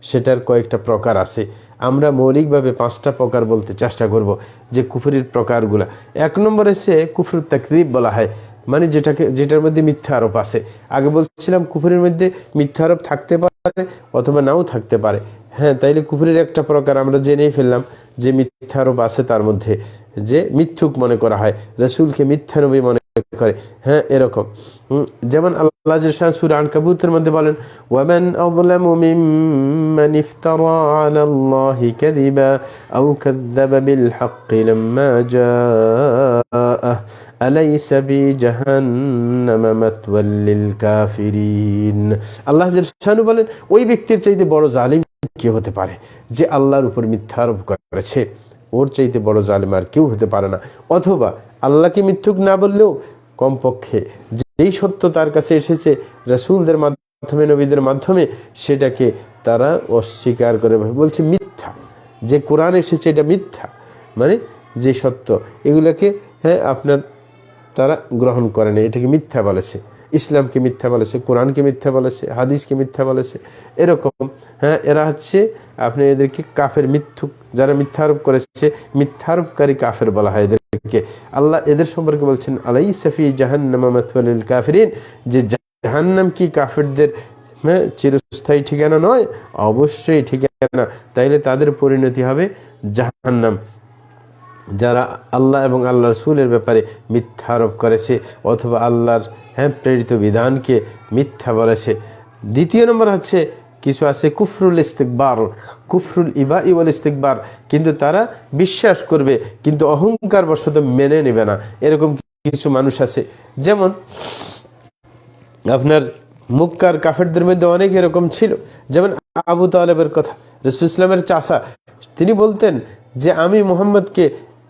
সেটার কয়েকটা প্রকার আছে। আমরা মৌলিকভাবে 5টা প্রকার বলতে চেষ্টা করব যে কুফরির প্রকারগুলা। 1 নম্বরে সে কুফরুত তাকযীব বলা হয়, মানে যেটার মধ্যে মিথ্যা আরোপ আছে। আগে বলছিলাম কুফরের মধ্যে মিথ্যা আরোপ থাকতে পারে অথবা নাও থাকতে পারে। তাইলে কুফরের একটা প্রকার আমরা জেনেই ফেললাম যে মিথ্যা আরোপ আছে, তার মধ্যে যে মিথ্যুক মনে করা হয়, রাসূলকে মিথ্যা নবী মনে করে, এরকম। যেমন আল্লাহ সূরা আনকাবুতের মধ্যে বলেন ওয়ামান আযলামু মিম্মান ইফতারা আলাল্লাহি কাযিবা আও কাযযাবা বিল হাক্কি লাম্মা জাআহ আলাইসা বিজাহান্নামা মাতওয়াল লিল কাফিরিন। আল্লাহ বলেন ওই ব্যক্তির চাইতে বড় জালিম কে হতে পারে যে আল্লাহর উপর মিথ্যা আরোপ করেছে, ওর চাইতে বড় জালিম আর কেউ হতে পারে না। অথবা আল্লাহকে মিথ্যুক না বললেও কমপক্ষে যেই সত্য তার কাছে এসেছে রাসূলদের মাধ্যমে, নবীদের মাধ্যমে, সেটাকে তারা অস্বীকার করে বলছে মিথ্যা। যে কোরআন এসেছে এটা মিথ্যা, মানে যে সত্য, এগুলোকে আপনার তারা গ্রহণ করে না, এটাকে মিথ্যা বলেছে। ইসলামকে মিথ্যা বলেছে, কোরআনকে মিথ্যা বলেছে, হাদিসকে মিথ্যা বলেছে, এরকম। এরা হচ্ছে আপনি এদেরকে কাফের, মিথ্যুক, যারা মিথ্যা আরোপ করেছে, মিথ্যারোপকারী কাফের বলা হয় এদেরকে। আল্লাহ এদের সম্পর্কে বলছেন আলাইসা ফি জাহান্নামা মাতওয়াল লিল কাফিরিন, যে জাহান্নাম কি কাফেরদের চিরস্থায়ী ঠিকানা নয়? অবশ্যই ঠিকানা। তাইলে তাদের পরিণতি হবে জাহান্নাম, যারা আল্লাহ এবং আল্লাহ রাসূলের ব্যাপারে মিথ্যা আরোপ করেছে অথবা আল্লাহর প্রেরিত বিধানকে মিথ্যা বলেছে। 2 নম্বর হচ্ছে কিছু আছে কুফরুল ইস্তিকবার, কুফরুল ইবাই ওয়াল ইস্তিকবার, কিন্তু তারা বিশ্বাস করবে কিন্তু অহংকার বশত মেনে নেবে না, এরকম কিছু মানুষ আছে। যেমন আপনার মক্কার কাফেরদের মধ্যে অনেক এরকম ছিল। যেমন আবু তালেবের কথা, রাসূল ইসলামের চাচা, তিনি বলতেন যে আমি মুহাম্মদকে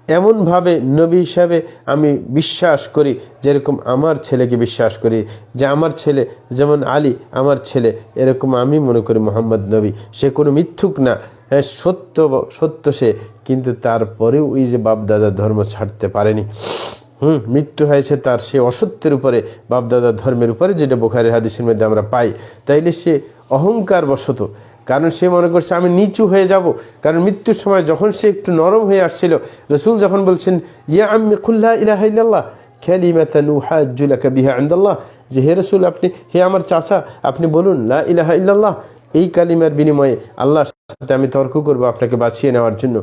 এমনভাবে নবী হিসাবে আমি বিশ্বাস করি যেরকম আমার ছেলেকে বিশ্বাস করি, যে আমার ছেলে যেমন আলী আমার ছেলে, এরকম আমি মনে করি মুহাম্মদ নবী। সে কোনো মিথ্যুক না, সত্য সে, কিন্তু তারপরেও ওই যে বাপদাদার ধর্ম ছাড়তে পারেনি। মৃত্যু হয়েছে তার সে অসত্যের উপরে, বাপদাদার ধর্মের উপরে, যেটা বুখারীর হাদিসের মধ্যে আমরা পাই। তাইলে সে অহংকার বশত, কারণ সে মনে করছে আমি নিচু হয়ে যাব। কারণ মৃত্যুর সময় যখন সে একটু নরম হয়ে আসছিল, রাসূল যখন বলছেন ইয়া আম্মি কুল লা ইলাহা ইল্লাল্লাহ কালিমাতান উহাজ্জু লাকা বিহা ইনদাল্লাহ, যে হে রাসূল, আপনি, হে আমার চাচা, আপনি বলুন লা ইলাহা ইল্লাল্লাহ, এই কালিমার বিনিময়ে আল্লাহর সাথে আমি তর্ক করব আপনাকে বাঁচিয়ে নেওয়ার জন্য।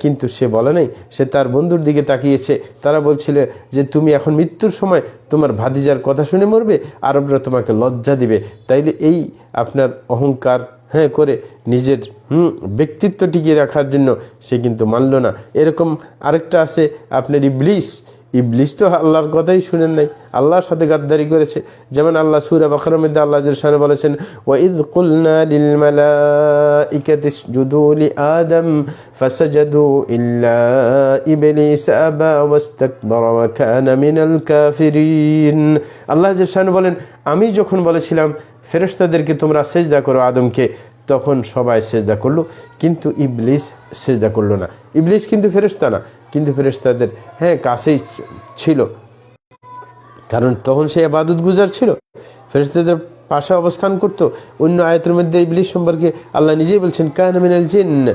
কিন্তু সে বলে নাই, সে তার বন্ধুর দিকে তাকিয়েছে। তারা বলছিল যে তুমি এখন মৃত্যুর সময় তোমার ভাতিজার কথা শুনে মরবে, আরবরা তোমাকে লজ্জা দিবে। তাইলে এই আপনার অহংকার করে নিজের ব্যক্তিত্ব টিকিয়ে রাখার জন্য সে কিন্তু মানল না। এরকম আরেকটা আছে আপনার ইবলিস। ইবলিস তো আল্লাহর কথাই শুনেন নাই, আল্লাহর সাথে গাদ্দারি করেছে। যেমন আল্লাহ সূরা বাকারার মধ্যে আল্লাহ জাল্লাহু বলেছেন ওয়াইদ কুলনা লিল মালাইকাতি ইসজুদু লি আদম ফাসাজাদু ইল্লা ইবলিস আবা ওয়াস্তাকবারা ওয়া কানা মিনাল কাফিরিন। আল্লাহ জাল্লাহু বলেন আমি যখন বলেছিলাম ফেরেশতাদেরকে তোমরা সেজদা করো আদমকে, তখন সবাই সেজদা করলো, কিন্তু ইবলিস সেজদা করলো না। ইবলিস কিন্তু ফেরেশতা না, কিন্তু ফেরেশতাদের কাছেই ছিল, কারণ তখন সে ইবাদত গুজার ছিল, ফেরেশতাদের পাশে অবস্থান করত। অন্য আয়াতের মধ্যে ইবলিস সম্পর্কে আল্লাহ নিজেই বলছেন কানা মিনাল জিন্ন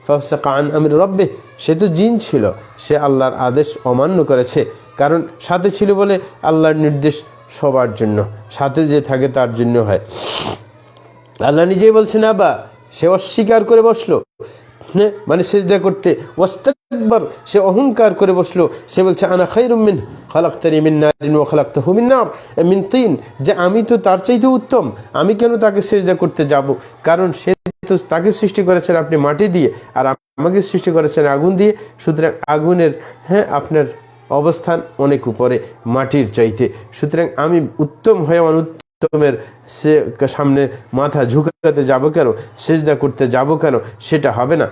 ফাসাকা আন আমরি রাব্বিহ, সে তো জিন ছিল, সে আল্লাহর আদেশ অমান্য করেছে। কারণ সাথে ছিল বলে আল্লাহর নির্দেশ সবার জন্য, সাথে যে থাকে তার জন্য হয়। আল্লাহ নিজেই বলছেন আবা, সে অস্বীকার করে বসলো, মানে সিজদা করতে, ওয়াস্তাকবার, সে অহংকার করে বসলো। সে বলছে আনা খায়রুম মিনহু খালাকতানি মিন নারিন ওয়া খালাকতাহু মিন নার মিন তিন, যে আমি তো তার চাইতে উত্তম, আমি কেন তাকে সিজদা করতে যাব? কারণ সে তো, তাকে সৃষ্টি করেছেন আপনি মাটি দিয়ে, আর আমাকে সৃষ্টি করেছেন আগুন দিয়ে। সুতরাং আগুনের আপনার অবস্থান অনেক উপরে মাটির চাইতে। সুতরাং আমি উত্তম হয়ে অনুত্তমের সে সামনে মাথা ঝুঁকাতে যাব কেন, সিজদা করতে যাব কেন? সেটা হবে না।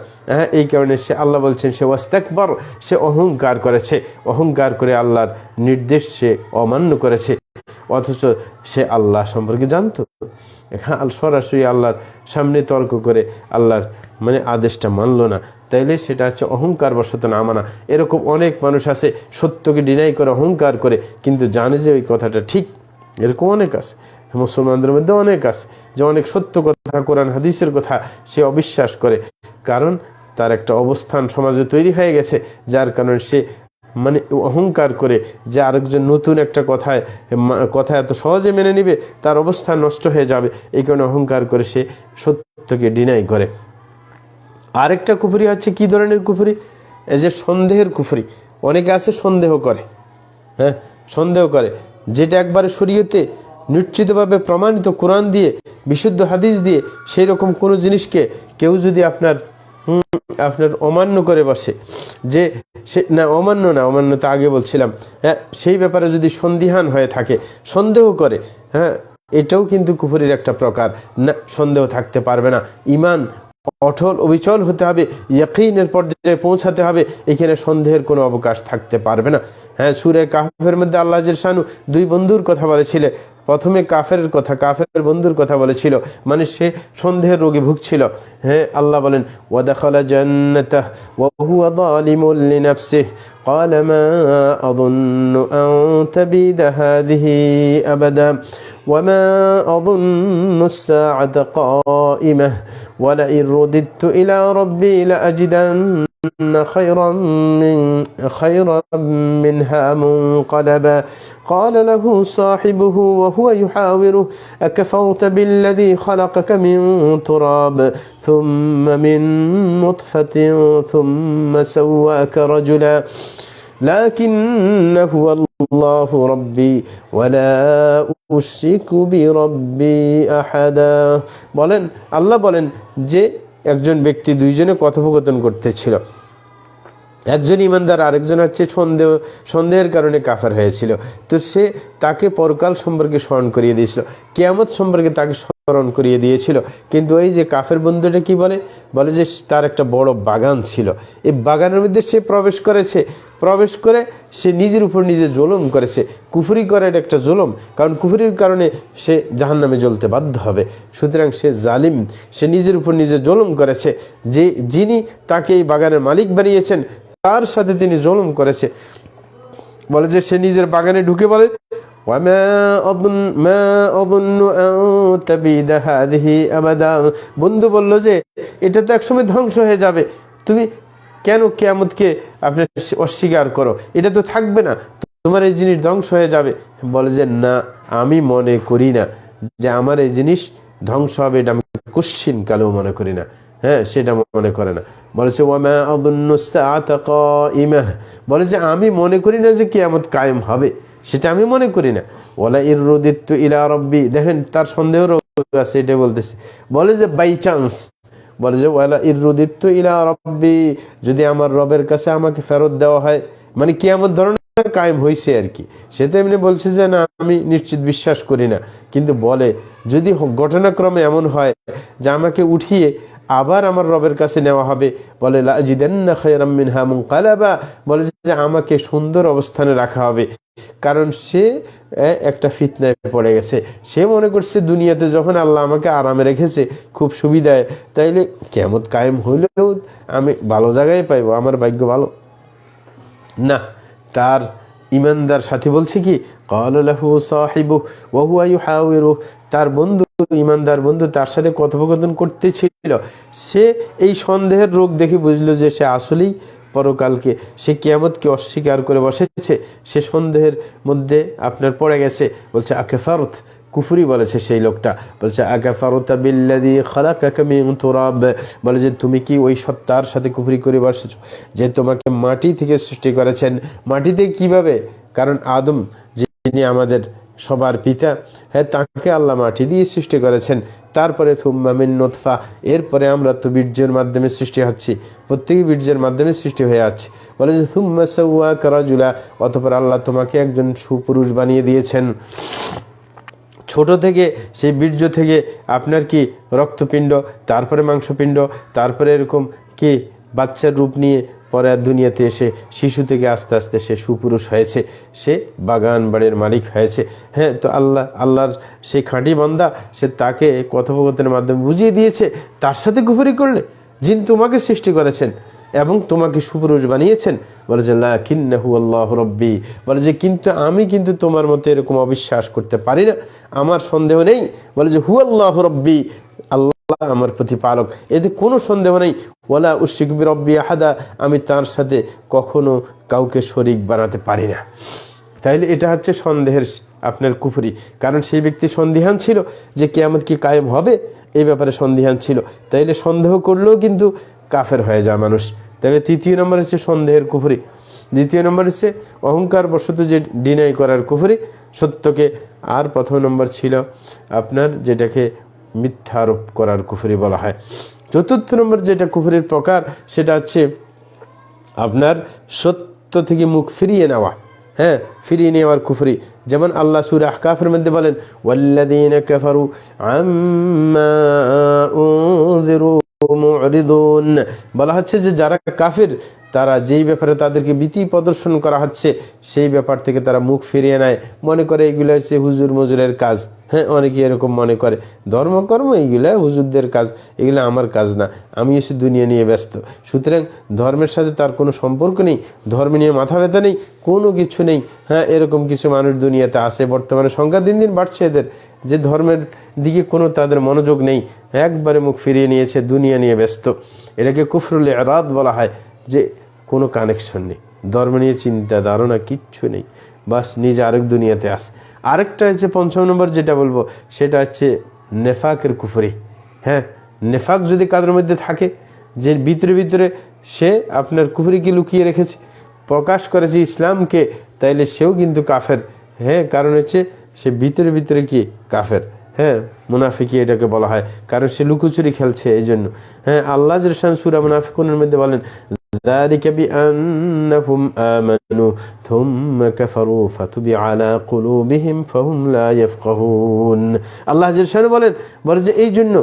এই কারণে সে, আল্লাহ বলছেন সে ওয়াস্তাকবার, সে অহংকার করেছে, অহংকার করে আল্লাহর নির্দেশ সে অমান্য করেছে। অথচ সে আল্লাহ সম্পর্কে জানতো। সরাসরি আল্লাহর সামনে তর্ক করে আল্লাহর মানে আদেশটা মানলো না, তাইলে সেটা হচ্ছে অহংকার বশত না মানা। এরকম অনেক মানুষ আছে সত্যকে ডিনাই করে, অহংকার করে, কিন্তু জানে যে ওই কথাটা ঠিক। এরকম অনেক আছে, মুসলমানদের মধ্যে অনেক আছে যে অনেক সত্য কথা, কোরআন হাদিসের কথা সে অবিশ্বাস করে, কারণ তার একটা অবস্থান সমাজে তৈরি হয়ে গেছে, যার কারণে সে মানে অহংকার করে যে আরেকজন নতুন একটা কথা এত সহজে মেনে নিবে, তার অবস্থান নষ্ট হয়ে যাবে, এই কারণে অহংকার করে সে সত্যকে ডিনাই করে। আরেকটা কুফরি হচ্ছে কি ধরনের কুফরি? এই যে সন্দেহের কুফরি। অনেকে আছে সন্দেহ করে, সন্দেহ করে, যেটা একবারে শরীয়তে নিশ্চিতভাবে প্রমাণিত কোরআন দিয়ে, বিশুদ্ধ হাদিস দিয়ে, সেই রকম কোনো জিনিসকে কেউ যদি আপনার অমান্য করে বসে, যে সে না অমান্য তো আগে বলছিলাম, সেই ব্যাপারে যদি সন্দিহান হয়ে থাকে, সন্দেহ করে, এটাও কিন্তু কুফরির একটা প্রকার। না, সন্দেহ থাকতে পারবে না, ঈমান অটল অবিচল হতে হবে, ইয়াকিনের পর্যায়ে পৌঁছাতে হবে, এখানে সন্দেহের কোনো অবকাশ থাকতে পারবে না। সূরা কাহফের মধ্যে আল্লাহ জাল্লা শানু দুই বন্ধুর কথা বলেছিলেন। প্রথমে কাফের বন্ধুর কথা বলেছিল, মানে সে সন্দেহের রোগে ভুগছিল। আল্লাহ বলেন, ওয়াদাখালা জান্নাতাহ ওয়া হুয়া যালিমুন লিনাফসিহি ক্বালা মা আযুন্নু আন তাবিদা হাযিহি আবাদা ওয়া মা আযুন্নু আস-সাআতা কাইমাহ ওয়া লাইন রুদিতু ইলা রাব্বি লাআজিদান্না খায়রান মিনহা মুনকালাবা قال له صاحبه وهو يحاوره أكفرت بالذي خلقك من تراب ثم من نطفة ثم سواك رجلا لكن هو الله ربي ولا أشرك بربي أحدا। বলেন আল্লাহ বলেন যে একজন ব্যক্তি দুইজনে কথোপকথন করতেছিল, একজন ইমানদার, আরেকজন হচ্ছে সন্দেহের কারণে কাফের হয়েছিল। তো সে তাকে পরকাল সম্পর্কে স্মরণ করিয়ে দিয়েছিল, কিয়ামত সম্পর্কে তাকে স্মরণ করিয়ে দিয়েছিল। কিন্তু ওই যে কাফের বন্ধুটা কি বলে যে তার একটা বড় বাগান ছিল, এই বাগানের মধ্যে সে প্রবেশ করে সে নিজের উপর নিজে জুলুম করেছে। কুফরি করার একটা জুলুম, কারণ কুফরির কারণে সে জাহান্নামে জ্বলতে বাধ্য হবে। সুতরাং সে জালিম, সে নিজের উপর নিজে জুলুম করেছে। যিনি তাকে এই বাগানের মালিক বানিয়েছেন তার সাথে তিনি জুলুম করেছে। বলে যে সে নিজের বাগানে ঢুকে বলে, বন্ধু বলল যে এটা তো একসময় ধ্বংস হয়ে যাবে, তুমি কেন কিয়ামতকে আপনি অস্বীকার করো? এটা তো থাকবে না, তোমার এই জিনিস ধ্বংস হয়ে যাবে। বলে যে না, আমি মনে করি না যে আমার এই জিনিস ধ্বংস হবে, এটা আমি কুশ্চিন কালেও মনে করি না। সেটা মনে করে না। বলেছে ওয়ামা আযুন্নু আস-সাআতা কাইমাহ, বলে যে আমি মনে করি না যে কিয়ামত কায়েম হবে, সেটা আমি মনে করি না। ওয়ালা ইররুদিতু ইলা রাব্বি, দেখেন তার সন্দেহ আছে, এটা বলতেছে। বলে যে বাই চান্স, বলে যে ওয়ালা ইররুদিতু ইলা রাব্বি, যদি আমার রবের কাছে আমাকে ফেরত দেওয়া হয়, মানে কিয়ামত ধরনের কায়েম হয়েছে আর কি। সে তো এমনি বলছে যে না, আমি নিশ্চিত বিশ্বাস করি না, কিন্তু বলে যদি ঘটনাক্রমে এমন হয় যে আমাকে উঠিয়ে আবার আমার রবের কাছে নেওয়া হবে, বলে লাআজিদান্না খায়রাম মিনহা মুনকালাবা, বলে যে আমাকে সুন্দর অবস্থানে রাখা হবে। কারণ সে একটা ফিতনায় পড়ে গেছে। সে মনে করছে দুনিয়াতে যখন আল্লাহ আমাকে আরামে রেখেছে, খুব সুবিধায়, তাইলে কিয়ামত কায়েম হইলেও আমি ভালো জায়গায় পাইবো, আমার ভাগ্য ভালো না। তার ইমানদার সাথী বলছে কি, ক্বালা লাহু সাহিবুহু ওয়া হুয়া ইউহাওয়িরুহু, তার বন্ধু, ইমানদার বন্ধু তার সাথে কথোপকথন করতেছিল, সে এই সন্দেহের রোগ দেখে বুঝলো যে সে আসলেই পরকালকে, সে কিয়ামতকে অস্বীকার করে বসেছে, সে সন্দেহের মধ্যে আপনার পড়ে গেছে। বলছে আকাফারত, কুফরি বলেছে সেই লোকটা, বলছে আকাফারতা বিল্লাযী খালাকাকা মিন তুরাব, বলে যে তুমি কি ওই সত্তার সাথে কুফরি করে বসেছো যে তোমাকে মাটি থেকে সৃষ্টি করেছেন। মাটিতে কিভাবে? কারণ আদম যিনি আমাদের সবার পিতা, তাকে আল্লাহ মাটি দিয়ে সৃষ্টি করেছেন। তারপরে থুম্মা মিন নুতফা, এরপরে আমরা তো বীর্যের মাধ্যমে সৃষ্টি হচ্ছি, প্রত্যেকে বীর্যের মাধ্যমে সৃষ্টি হয়ে আছে। বলে যে থুম্মা সাওয়াকা রাজুলা, অতঃপর আল্লাহ তোমাকে একজন সুপুরুষ বানিয়ে দিয়েছেন। ছোট থেকে সেই বীর্য থেকে আপনার কি রক্তপিণ্ড, তারপরে মাংসপিণ্ড, তারপরে এরকম কি বাচ্চার রূপ নিয়ে পরে আর দুনিয়াতে এসে শিশু থেকে আস্তে আস্তে সে সুপুরুষ হয়েছে, সে বাগান বাড়ির মালিক হয়েছে। হ্যাঁ, তো আল্লাহর সেই খাঁটি বান্দা, সে তাকে কথোপকথনের মাধ্যমে বুঝিয়ে দিয়েছে তার সাথে কুফরি করলে, যিনি তোমাকে সৃষ্টি করেছেন এবং তোমাকে সুপুরুষ বানিয়েছেন, বলে যে লাকিন্নাহু আল্লাহু রাব্বি, বলে যে কিন্তু আমি কিন্তু তোমার মতো এরকম অবিশ্বাস করতে পারি না, আমার সন্দেহ নেই। বলে যে হু আল্লাহু রাব্বি, আল্লাহ আমার প্রতিপালক, এতে কোনো সন্দেহ নেই। ওয়ালা উশরিকু বিরাব্বি আহাদা, আমি তার সাথে কখনো কাউকে শরীক বানাতে পারি না। তাইলে এটা হচ্ছে সন্দেহের আপনার কুফরি, কারণ সেই ব্যক্তি সন্দিহান ছিল যে কিয়ামত কি কায়েম হবে, এই ব্যাপারে সন্দিহান ছিল, তাইলে সন্দেহ করলেও কিন্তু কাফের হয়ে যায় মানুষ। তাহলে তৃতীয় নম্বর হচ্ছে সন্দেহের কুফরি। দ্বিতীয় নম্বর হচ্ছে অহংকার বশত যে ডিনাই করার কুফরি সত্যকে। আর প্রথম নম্বর ছিল আপনার যেটাকে মিথ্যা আরোপ করার কুফরি বলা হয়। চতুর্থ নম্বর যেটা কুফরির প্রকার, সেটা হচ্ছে আপনার সত্য থেকে মুখ ফিরিয়ে নেওয়া। হ্যাঁ, ফিরিয়ে নেওয়ার কুফরি। যেমন আল্লাহ সূরা আহকাফের মধ্যে বলেন ওয়াল্লাযীনা কাফারু আম্মা উযিরু মু'রিদুন, বলা হচ্ছে যে যারা কাফির তারা যেই ব্যাপারে তাদেরকে ভীতি প্রদর্শন করা হচ্ছে সেই ব্যাপার থেকে তারা মুখ ফিরিয়ে নেয়, মনে করে এগুলো হচ্ছে হুজুর মজুরের কাজ। হ্যাঁ, অনেকে এরকম মনে করে ধর্মকর্ম এইগুলা হুজুরদের কাজ, এগুলো আমার কাজ না, আমি এসে দুনিয়া নিয়ে ব্যস্ত। সুতরাং ধর্মের সাথে তার কোনো সম্পর্ক নেই, ধর্ম নিয়ে মাথা ব্যথা নেই, কোনো কিছু নেই। হ্যাঁ, এরকম কিছু মানুষ দুনিয়াতে আসে, বর্তমানে সংখ্যা দিন দিন বাড়ছে এদের, যে ধর্মের দিকে কোনো তাদের মনোযোগ নেই, একবারে মুখ ফিরিয়ে নিয়েছে, দুনিয়া নিয়ে ব্যস্ত। এটাকে কুফরুল ইরাদ বলা হয়, যে কোনো কানেকশন নেই, ধর্ম নিয়ে চিন্তা ধারণা কিচ্ছু নেই, বাস নিজে আরেক দুনিয়াতে আসে। আরেকটা হচ্ছে পঞ্চম নম্বর যেটা বলবো, সেটা হচ্ছে নেফাকের কুফরি। হ্যাঁ, নেফাক যদি কাদের মধ্যে থাকে, যে ভিতরে ভিতরে সে আপনার কুফরিকে লুকিয়ে রেখেছে, প্রকাশ করেছে ইসলামকে, তাইলে সেও কিন্তু কাফের। হ্যাঁ, কারণ হচ্ছে সে ভিতরে ভিতরে কি কাফের। হ্যাঁ, মুনাফিকি এটাকে বলা হয়, কারণ সে লুকোচুরি খেলছে এই জন্য। হ্যাঁ, আল্লাহ জাল্লাহু সূরা মুনাফিকুনের মধ্যে বলেন ذلك بأنهم آمنوا ثم كفروا فتبع على قلوبهم فهم لا يفقهون। আল্লাহ জাল্লাহু বলেন যে এই জন্য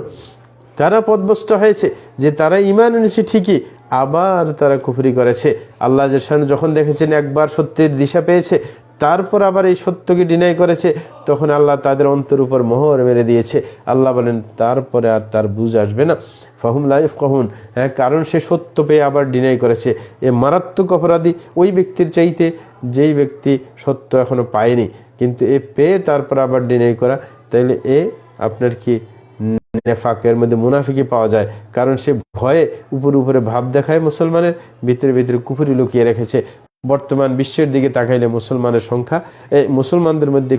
তারা পথভ্রষ্ট হয়েছে, যে তারা ঈমান এনেছে ঠিকই, আবার তারা কুফরি করেছে। আল্লাহ জাল্লাহু যখন দেখেছেন একবার সত্যের দিশা পেয়েছে, তারপর আবার এই সত্যকে ডিনাই করেছে, তখন আল্লাহ তাদের অন্তর উপর মোহর মেরে দিয়েছে। আল্লাহ বলেন তারপরে আর তার বুঝ আসবে না, ফাহুম লা ইয়াফকাহুন। হ্যাঁ, কারণ সে সত্য পেয়ে আবার ডিনাই করেছে। এ মারাত্মক অপরাধী ওই ব্যক্তির চাইতে যেই ব্যক্তি সত্য এখনো পায়নি, কিন্তু এ পেয়ে তারপর আবার ডিনাই করা, তাইলে এ আপনার কি নেফাকের মধ্যে মুনাফিকি পাওয়া যায়। কারণ সে ভয়ে উপরে উপরে ভাব দেখায় মুসলমানের, ভিতরে ভিতরে কুফরি লুকিয়ে রেখেছে। বর্তমান বিশ্বের দিকে তাকাইলে মুসলমানের সংখ্যা, মুসলমানদের মধ্যে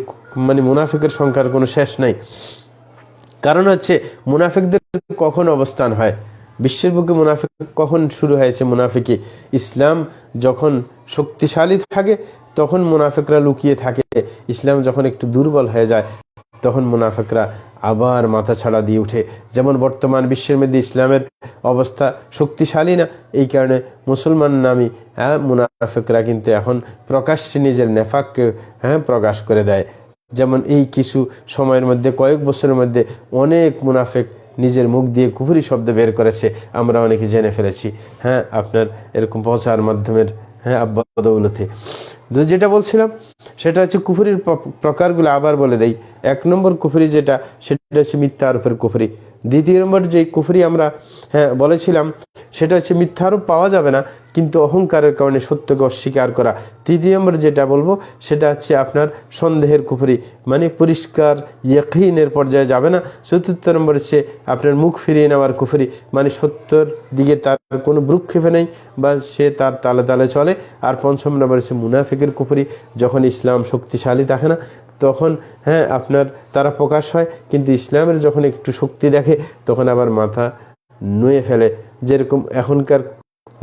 মানে মুনাফিকের সংখ্যার কোনো শেষ নাই। কারণ হচ্ছে মুনাফিকদের কখন অবস্থান হয় বিশ্বের বুকে, মুনাফিক কখন শুরু হয়েছে মুনাফিকি, ইসলাম যখন শক্তিশালী থাকে তখন মুনাফিকরা লুকিয়ে থাকে, ইসলাম যখন একটু দুর্বল হয়ে যায় তখন মুনাফিকরা আবার মাথা ছাড়া দিয়ে উঠে। যেমন বর্তমান বিশ্বের মধ্যে ইসলামের অবস্থা শক্তিশালী না, এই কারণে মুসলমান নামী মুনাফিকরা কিন্তু এখন প্রকাশ্যে নিজের নেফাককে প্রকাশ করে দেয়। যেমন এই কিছু সময়ের মধ্যে, কয়েক বছরের মধ্যে অনেক মুনাফিক নিজের মুখ দিয়ে কুফরি শব্দ বের করেছে, আমরা অনেকে জেনে ফেলেছি। হ্যাঁ, আপনার এরকম প্রচার মাধ্যমের বদৌলতে। যেটা বলছিলাম সেটা হচ্ছে কুফরির প্রকারগুলো আবার বলে দেই। এক নম্বর কুফরি যেটা, সেটা হচ্ছে মিথ্যা আরোপের কুফরি। দ্বিতীয় নম্বর যে কুফরি আমরা বলেছিলাম, সেটা হচ্ছে মিথ্যা আরোপ পাওয়া যাবে না, কিন্তু অহংকারের কারণে সত্যকে অস্বীকার করা। তৃতীয় নম্বর যেটা বলবো সেটা হচ্ছে আপনার সন্দেহের কুফরি, মানে পরিষ্কার ইয়াকিনের পর্যায়ে যাবে না। চতুর্থ নম্বর হচ্ছে আপনার মুখ ফিরিয়ে নেওয়ার কুফরি, মানে সত্যর দিকে তার কোনো ভ্রুক্ষেপে নেই, বা সে তার তালে তালে চলে। আর পঞ্চম নম্বর হচ্ছে মুনাফিকের কুফরি, যখন ইসলাম শক্তিশালী থাকে না তখন আপনার তারা প্রকাশ হয়, কিন্তু ইসলামের যখন একটু শক্তি দেখে তখন আবার মাথা নুয়ে ফেলে। যেরকম এখনকার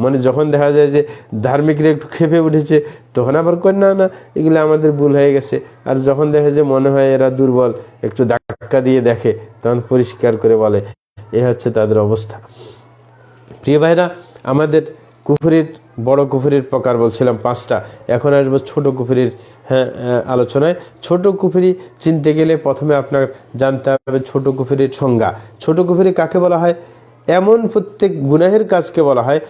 মানে যখন দেখা যায় যে ধার্মিকরা একটু খেপে উঠেছে, তখন আবার কয় না না এগুলো আমাদের ভুল হয়ে গেছে। আর যখন দেখে যে মনে হয় এরা দুর্বল, একটু ধাক্কা দিয়ে দেখে, তখন পরিষ্কার করে বলে। এ হচ্ছে তাদের অবস্থা। প্রিয় ভাইরা, আমাদের কুফরির বড় কুফরির প্রকার বলছিলাম 5টা, এখন আসবো ছোট কুফরির আলোচনায়। ছোট কুফরি চিনতে গেলে প্রথমে আপনার জানতে হবে ছোট কুফরির সংজ্ঞা। ছোট কুফরি কাকে বলা হয়? এমন প্রত্যেক গুনাহের কাজকে বলা হয়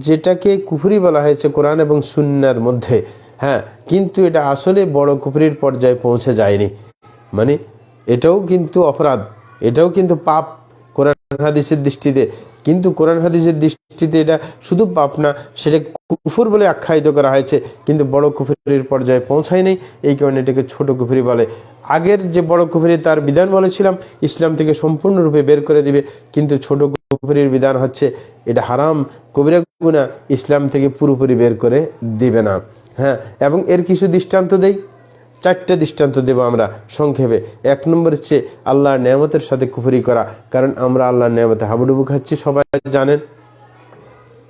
যেটাকে কুফরি বলা হয়েছে কোরআন এবং সুন্নাহর মধ্যে, হ্যাঁ, কিন্তু এটা আসলে বড় কুফরির পর্যায়ে পৌঁছে যায়নি। মানে এটাও কিন্তু অপরাধ, এটাও কিন্তু পাপ কোরআন হাদিসের দৃষ্টিতে, কিন্তু কোরআন হাদিসের দৃষ্টিতে এটা শুধু পাপ না, সেটা কুফর বলে আখ্যায়িত করা হয়েছে, কিন্তু বড় কুফরির পর্যায়ে পৌঁছায় নেই, এই কারণে এটাকে ছোট কুফরি বলে। আগের যে বড় কুফরি তার বিধান বলেছিলাম ইসলাম থেকে সম্পূর্ণরূপে বের করে দিবে, কিন্তু ছোট কুফরির বিধান হচ্ছে এটা হারাম কবিরা গুনাহ, ইসলাম থেকে পুরোপুরি বের করে দিবে না। হ্যাঁ, এবং এর কিছু দৃষ্টান্ত দেই, 4টে দৃষ্টান্ত দেব আমরা সংক্ষেপে। 1 নম্বর হচ্ছে আল্লাহর নেয়ামতের সাথে কুফরি করা, কারণ আমরা আল্লাহর নেয়ামতে হাবুডুবু খাচ্ছি সবাই জানেন,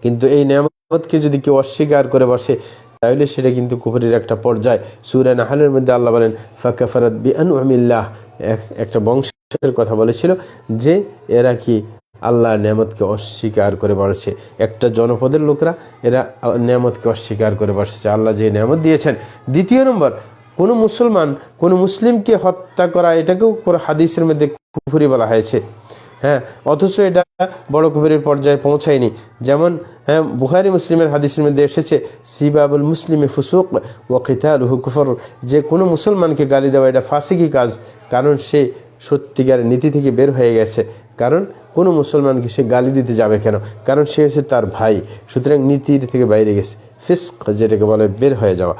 কিন্তু এই নেয়ামতকে যদি কেউ অস্বীকার করে বসে তাহলে সেটা কিন্তু কুফরির একটা পর্যায়। সূরা নাহলের মধ্যে আল্লাহ বলেন ফাকাফারাত বিআনউমিল্লাহ, একটা বংশের কথা বলেছিল যে এরা কি আল্লাহর নেয়ামতকে অস্বীকার করে বসে, একটা জনপদের লোকরা এরা নেয়ামতকে অস্বীকার করে বসেছে, আল্লাহ যে নেয়ামত দিয়েছেন। 2 নম্বর, কোনো মুসলমান কোনো মুসলিমকে হত্যা করা, এটাকেও হাদিসের মধ্যে কুফরি বলা হয়েছে, হ্যাঁ, অথচ এটা বড় কুফরির পর্যায়ে পৌঁছায়নি। যেমন হ্যাঁ, বুখারী মুসলিমের হাদিসের মধ্যে এসেছে সিবাবুল মুসলিমে ফুসুক ওয়া কিতালুহু কুফর, যে কোনো মুসলমানকে গালি দেওয়া এটা ফাসিকি কাজ, কারণ সে সত্যিকার নীতি থেকে বের হয়ে গেছে। কারণ কোনো মুসলমানকে সে গালি দিতে যাবে কেন, কারণ সে হচ্ছে তার ভাই, সুতরাং নীতির থেকে বাইরে গেছে, ফিসক যেটাকে বলে বের হয়ে যাওয়া।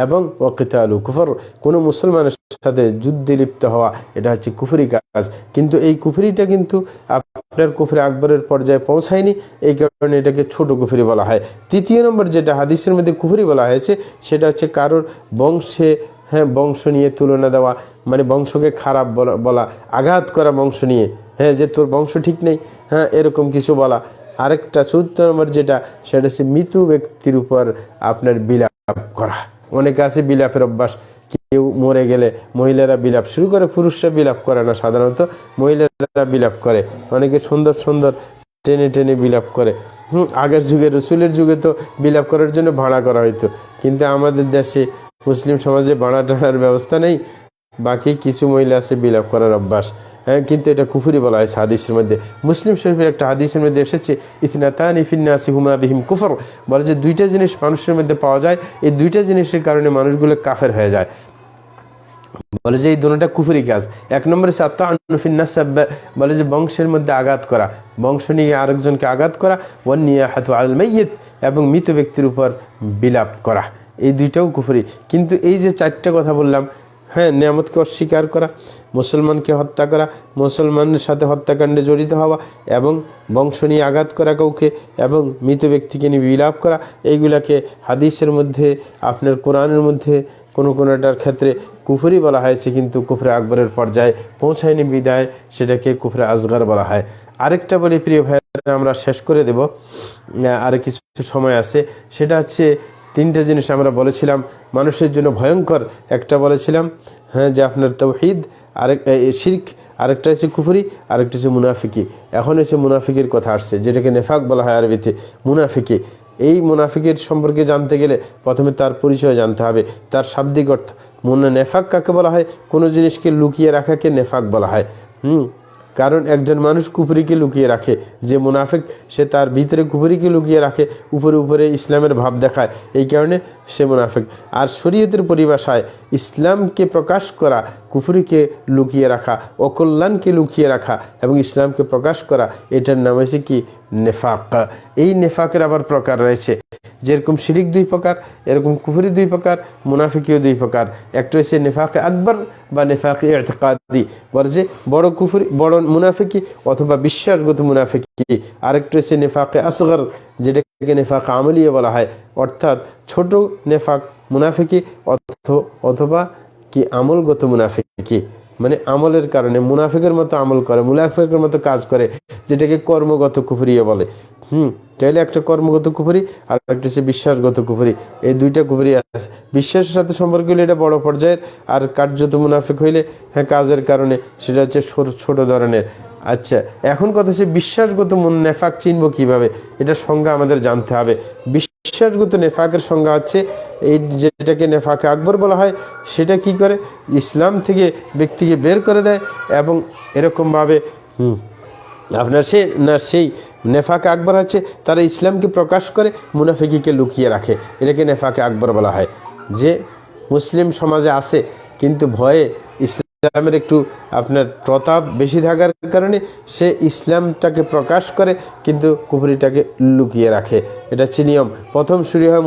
এবং ওয়াকিতালু কুফর, কোনো মুসলমানের সাথে যুদ্ধে লিপ্ত হওয়া, এটা হচ্ছে কুফরি কাজ, কিন্তু এই কুফরিটা কিন্তু আপনার কুফরি আকবরের পর্যায়ে পৌঁছায়নি, এই কারণে এটাকে ছোট কুফরি বলা হয়। 3 নম্বর যেটা হাদিসের মধ্যে কুফরি বলা হয়েছে সেটা হচ্ছে কারোর বংশে, হ্যাঁ, বংশ নিয়ে তুলনা দেওয়া, মানে বংশকে খারাপ বলা, আঘাত করা বংশ নিয়ে, হ্যাঁ, যে তোর বংশ ঠিক নেই, হ্যাঁ, এরকম কিছু বলা। আরেকটা 14 নম্বর যেটা, সেটা হচ্ছে মৃত ব্যক্তির উপর আপনার বিলাপ করা। অনেকে আছে বিলাপের অভ্যাস, কেউ মরে গেলে মহিলারা বিলাপ শুরু করে, পুরুষরা বিলাপ করে না, সাধারণত মহিলারা বিলাপ করে, অনেকে সুন্দর সুন্দর টেনে টেনে বিলাপ করে। আগের যুগে রসুলের যুগে তো বিলাপ করার জন্য ভাড়া করা হইতো, কিন্তু আমাদের দেশে মুসলিম সমাজে ভাড়া টাড়ার ব্যবস্থা নেই, বাকি কিছু মহিলা আছে বিলাপ করার অভ্যাস, হ্যাঁ, কিন্তু এটা কুফরি বলা হয়েছে হাদিসের মধ্যে। মুসলিম শরীফের একটা হাদিসের মধ্যে এসেছে ইথনাতানি ফিন্নাসি হুমা বিহিম কুফর, বলে যে 2টা জিনিস মানুষের মধ্যে পাওয়া যায়, এই 2টা জিনিসের কারণে মানুষগুলো কাফের হয়ে যায়, বলে যে এই দুটোটা কুফরি কাজ। 1 নম্বরে সাত্তানু ফিন্নাসাব, বলে যে বংশের মধ্যে আঘাত করা, বংশ নিয়ে আরেকজনকে আঘাত করা, ওয়ান্নিয়াহাতু আলাল মাইয়িত, এবং মৃত ব্যক্তির উপর বিলাপ করা, এই 2টাও কুফরি। কিন্তু এই যে 4টে কথা বললাম, হ্যাঁ, নিয়ামতকে অস্বীকার করা, মুসলমানকে হত্যা করা, মুসলমানের সাথে হত্যাকাণ্ডে জড়িত হওয়া, এবং বংশ নিয়ে আঘাত করা কাউকে, এবং মৃত ব্যক্তিকে নিয়ে বিলাপ করা, এইগুলাকে হাদিসের মধ্যে আপনার কোরআনের মধ্যে কোনোটার ক্ষেত্রে কুফরি বলা হয়েছে, কিন্তু কুফরে আকবরের পর্যায়ে পৌঁছায়নি বিদায় সেটাকে কুফরে আসগর বলা হয়। আরেকটা বলি প্রিয় ভাইরা, আমরা শেষ করে দেব, আর কিছু সময় আছে, সেটা হচ্ছে 3টে জিনিস আমরা বলেছিলাম মানুষের জন্য ভয়ঙ্কর, একটা বলেছিলাম হ্যাঁ যে আপনার তাওহীদ, আরেক শিরক, আরেকটা হচ্ছে কুফরি, আরেকটা হচ্ছে মুনাফিকি। এখন হচ্ছে মুনাফিকের কথা আসছে, যেটাকে নেফাক বলা হয় আরবিতে, মুনাফিকি। এই মুনাফিকের সম্পর্কে জানতে গেলে প্রথমে তার পরিচয় জানতে হবে, তার শাব্দিক অর্থ। নেফাক কাকে বলা হয়? কোনো জিনিসকে লুকিয়ে রাখাকে নেফাক বলা হয়। কারণ একজন মানুষ কুফরিকে লুকিয়ে রাখে, যে মুনাফিক সে তার ভিতরে কুফরিকে লুকিয়ে রাখে, উপরে উপরে ইসলামের ভাব দেখায়, এই কারণে সে মুনাফিক। আর শরীয়তের পরিভাষায় ইসলামকে প্রকাশ করা, কুফরিকে লুকিয়ে রাখা, অকল্যাণকে লুকিয়ে রাখা এবং ইসলামকে প্রকাশ করা, এটার নাম হচ্ছে কি? নেফাক। এই নেফাকের আবার প্রকার রয়েছে, যেরকম শিরিক 2 প্রকার, এরকম কুফরি 2 প্রকার, মুনাফিকিও 2 প্রকার। একটা হচ্ছে নেফাকে আকবর বা নেফাকে ইতিকাদি, বলে যে বড় কুফরি, বড় মুনাফিকি অথবা বিশ্বাসগত মুনাফিকি। আরেকটা হচ্ছে নেফাকে আসগর, যেটাকে নেফাক আমলিয়া বলা হয়, অর্থাৎ ছোট নেফাক মুনাফিকি অথবা কি আমলগত মুনাফিকি, মানে আমলের কারণে মুনাফিকের মতো আমল করে, মুনাফিকের মতো কাজ করে, যেটাকে কর্মগত কুফরিও বলে। তাহলে একটা কর্মগত কুফরি আর একটা হচ্ছে বিশ্বাসগত কুফরি, এই 2টা কুফরি আছে। বিশ্বাসের সাথে সম্পর্ক হলে এটা বড় পর্যায়ের, আর কার্যত মুনাফিক হইলে হ্যাঁ কাজের কারণে সেটা হচ্ছে ছোট ধরনের। আচ্ছা, এখন কথা হচ্ছে বিশ্বাসগত নেফাক চিনব কিভাবে, এটা সংজ্ঞা আমাদের জানতে হবে। বিশ্বাসগত নেফাকের সংজ্ঞা হচ্ছে এই যেটাকে নেফাকে আকবর বলা হয়, সেটা কি করে? ইসলাম থেকে ব্যক্তিকে বের করে দেয় এবং এরকমভাবে আপনার সেই নেফাকে আকবর হচ্ছে তারা ইসলামকে প্রকাশ করে মুনাফিকিকে লুকিয়ে রাখে, এটাকে নেফাকে আকবর বলা হয়। যে মুসলিম সমাজে আছে কিন্তু ভয়ে ইসলামের একটু আপনার প্রতাপ বেশি থাকার কারণে সে ইসলামটাকে প্রকাশ করে কিন্তু কুফরিটাকে লুকিয়ে রাখে, এটা হচ্ছে নিয়ম। প্রথম শুরু হয়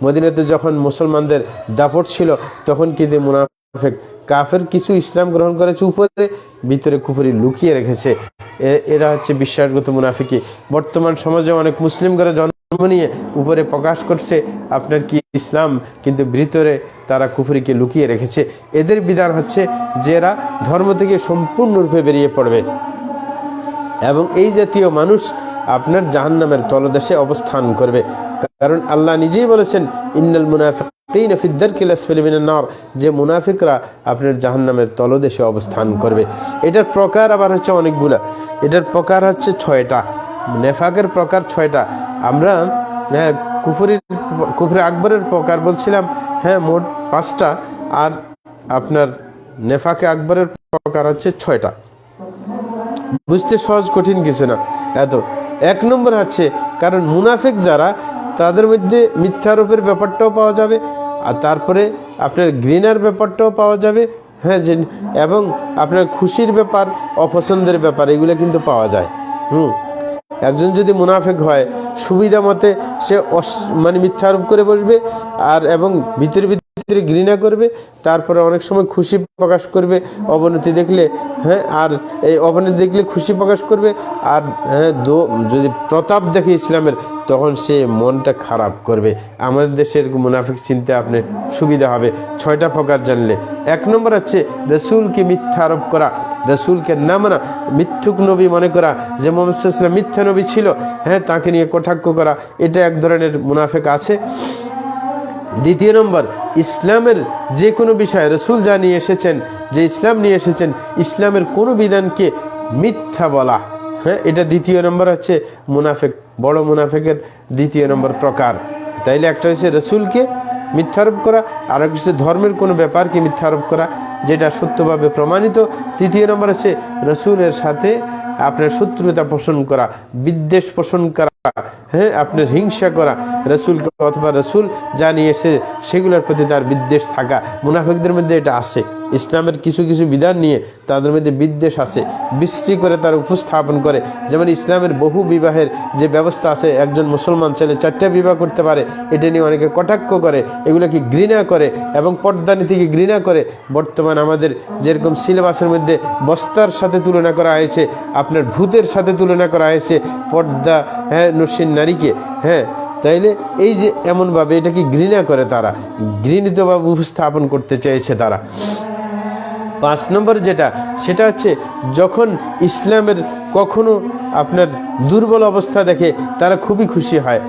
মদিনাতে যখন মুসলমানদের দাপট ছিল তখন কিন্তু মুনাফিক কাফের কিছু ইসলাম গ্রহণ করেছে উপরে, ভিতরে কুফরি লুকিয়ে রেখেছে, এরা হচ্ছে বিশ্বাসগত মুনাফিকি। বর্তমান সমাজে অনেক মুসলিম করে জন্ম নিয়ে উপরে প্রকাশ করছে আপনার কি ইসলাম, কিন্তু ভিতরে তারা কুফরিকে লুকিয়ে রেখেছে। এদের বিধান হচ্ছে যে এরা ধর্ম থেকে সম্পূর্ণরূপে বেরিয়ে পড়বে এবং এই জাতীয় মানুষ আপনার জাহান্নামের তলদেশে অবস্থান করবে। কারণ আল্লাহ নিজেই বলেছেন ইন্নাল মুনাফিকিনা ফি দারকিল আসফালি মিনান নার, যে মুনাফিকরা আপনার জাহান্নামের তলদেশে অবস্থান করবে। এটার প্রকার আবার হচ্ছে অনেকগুলা, এটার প্রকার হচ্ছে 6টা, নেফাকের প্রকার 6টা। আমরা কুফরি আকবরের প্রকার বলছিলাম, হ্যাঁ মোট 5টা, আর আপনার নেফাকে আকবরের প্রকার হচ্ছে 6টা। বুঝতে সহজ, কঠিন কিছু না এত। 1 নম্বর হচ্ছে, কারণ মুনাফিক যারা তাদের মধ্যে মিথ্যারোপের ব্যাপারটাও পাওয়া যাবে, আর তারপরে আপনার ঘৃণার ব্যাপারটাও পাওয়া যাবে, হ্যাঁ, যে এবং আপনার খুশির ব্যাপার, অপছন্দের ব্যাপার, এগুলো কিন্তু পাওয়া যায়। একজন যদি মুনাফিক হয় সুবিধা মতে সে মানে মিথ্যা আরোপ করে বসবে, আর এবং ভিতরে ভিতরে ঘৃণা করবে, তারপরে অনেক সময় খুশি প্রকাশ করবে অবনতি দেখলে, হ্যাঁ, আর এই অবনতি দেখলে খুশি প্রকাশ করবে, আর হ্যাঁ যদি প্রতাপ দেখে ইসলামের তখন সে মনটা খারাপ করবে। আমাদের দেশের মুনাফিক চিনতে আপনি সুবিধা হবে 6টা প্রকার জানলে। 1 নম্বর হচ্ছে রসুলকে মিথ্যা আরোপ করা, রসুলকে না মানা, মিথ্যুক নবী মনে করা, যে মোহাম্মদ সাল্লাল্লাহু আলাইহি ওয়াসাল্লাম মিথ্যা নবী ছিল, হ্যাঁ, তাকে নিয়ে কটাক্ষ করা, এটা এক ধরনের মুনাফিক আছে। 2 নম্বর, ইসলামের যে কোনো বিষয়ে রসুল যা নিয়ে এসেছেন, যে ইসলাম নিয়ে এসেছেন, ইসলামের কোনো বিধানকে মিথ্যা বলা, হ্যাঁ, এটা 2 নম্বর হচ্ছে মুনাফিক, বড় মুনাফিকের 2 নম্বর প্রকার। তাইলে একটা হচ্ছে রসুলকে মিথ্যারোপ করা, আর একটা হচ্ছে ধর্মের কোনো ব্যাপারকে মিথ্যারোপ করা যেটা সত্যভাবে প্রমাণিত। 3 নম্বর হচ্ছে রসুলের সাথে আপনার শত্রুতা পোষণ করা, বিদ্বেষ পোষণ করা, হ্যাঁ, আপনার হিংসা করা, রসুলকে অথবা রসুল যা নিয়ে এসে সেগুলোর প্রতি তার বিদ্বেষ থাকা। মুনাফিকদের মধ্যে এটা আছে, ইসলামের কিছু কিছু বিধান নিয়ে তাদের মধ্যে বিদ্বেষ আছে, বিশ্রী করে তার উপস্থাপন করে। যেমন ইসলামের বহু বিবাহের যে ব্যবস্থা আছে, একজন মুসলমান ছেলে 4টা বিবাহ করতে পারে, এটা নিয়ে অনেকে কটাক্ষ করে, এগুলোকে ঘৃণা করে এবং পর্দা নীতিকে ঘৃণা করে। বর্তমান আমাদের যেরকম সিলেবাসের মধ্যে বস্তার সাথে তুলনা করা হয়েছে, আপনার ভূতের সাথে তুলনা করা হয়েছে পর্দা, হ্যাঁ, নসীন নারীকে, হ্যাঁ, তাইলে এই যে এমনভাবে এটাকে ঘৃণা করে, তারা ঘৃণিতভাবে উপস্থাপন করতে চেয়েছে তারা। 5 নম্বর যেটা, সেটা হচ্ছে যখন ইসলামের কখনো আপনার দুর্বল অবস্থা দেখে তারা খুবই খুশি হয়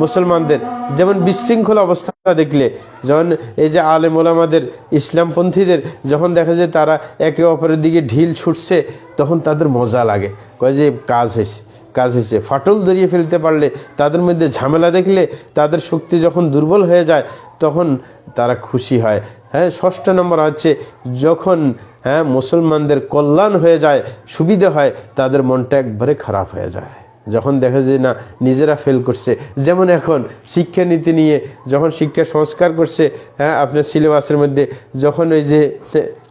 মুসলমানদের। যেমন বিশৃঙ্খল অবস্থা দেখলে, যখন এই যে আলেম ওলামাদের ইসলামপন্থীদের যখন দেখা যায় তারা একে অপরের দিকে ঢিল ছুটছে, তখন তাদের মজা লাগে, কয় যে কাজ হয়েছে। ফাটল ধরিয়ে ফেলতে পারলে, তাদের মধ্যে ঝামেলা দেখলে, তাদের শক্তি যখন দুর্বল হয়ে যায় তখন তারা খুশি হয়। হ্যাঁ, 6 নম্বর হচ্ছে যখন, হ্যাঁ, মুসলমানদের কল্যাণ হয়ে যায়, সুবিধা হয়, তাদের মনটা একবারে খারাপ হয়ে যায় যখন দেখা যায় না নিজেরা ফেল করছে। যেমন এখন শিক্ষানীতি নিয়ে যখন শিক্ষা সংস্কার করছে, হ্যাঁ, আপনার সিলেবাসের মধ্যে যখন ওই যে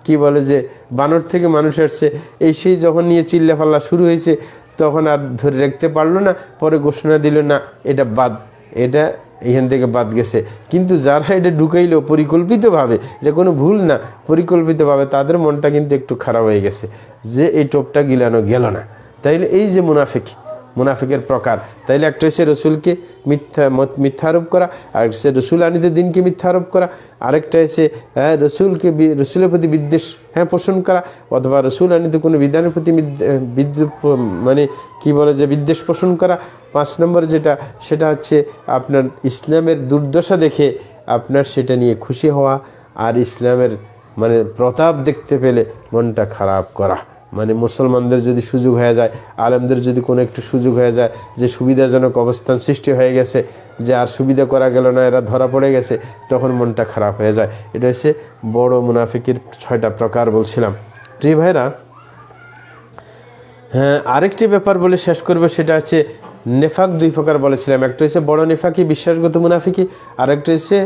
কি বলে যে বানর থেকে মানুষ আসছে, এই সেই যখন নিয়ে চিল্লাফাল্লা শুরু হয়েছে, তখন আর ধরে রাখতে পারলো না, পরে ঘোষণা দিল না এটা বাদ, এটা এখান থেকে বাদ গেছে। কিন্তু যারা এটা ঢুকাইলো পরিকল্পিতভাবে, এটা কোনো ভুল না, পরিকল্পিতভাবে, তাদের মনটা কিন্তু একটু খারাপ হয়ে গেছে যে এই টোপটা গিলানো গেল না। তাইলে এই যে মুনাফিকের প্রকার, তাইলে একটা হচ্ছে রসুলকে মিথ্যা আরোপ করা, আর হচ্ছে রসুল আনিত দিনকে মিথ্যা আরোপ করা, আরেকটা হচ্ছে রসুলের প্রতি বিদ্বেষ, হ্যাঁ, পোষণ করা, অথবা রসুল আনিত কোনো বিধানের প্রতি মানে কি বলে যে বিদ্বেষ পোষণ করা। 5 নম্বর যেটা, সেটা হচ্ছে আপনার ইসলামের দুর্দশা দেখে আপনার সেটা নিয়ে খুশি হওয়া, আর ইসলামের মানে প্রতাপ দেখতে পেলে মনটা খারাপ করা। মানে মুসলমানদের যদি সুযোগ হয়ে যায়, আলেমদের যদি কোনো একটু সুযোগ হয়ে যায়, যে সুবিধাজনক অবস্থান সৃষ্টি হয়ে গেছে, যে আর সুবিধা করা গেল না, এরা ধরা পড়ে গেছে, তখন মনটা খারাপ হয়ে যায়। এটা হচ্ছে বড় মুনাফিকের 6টা প্রকার বলছিলাম। প্রিয় ভাইরা, হ্যাঁ, আরেকটি ব্যাপার বলে শেষ করবো, সেটা হচ্ছে নেফাক দুই প্রকার বলেছিলাম। একটা হচ্ছে বড় নেফাকি, বিশ্বাসগত মুনাফিকি, আরেকটা হচ্ছে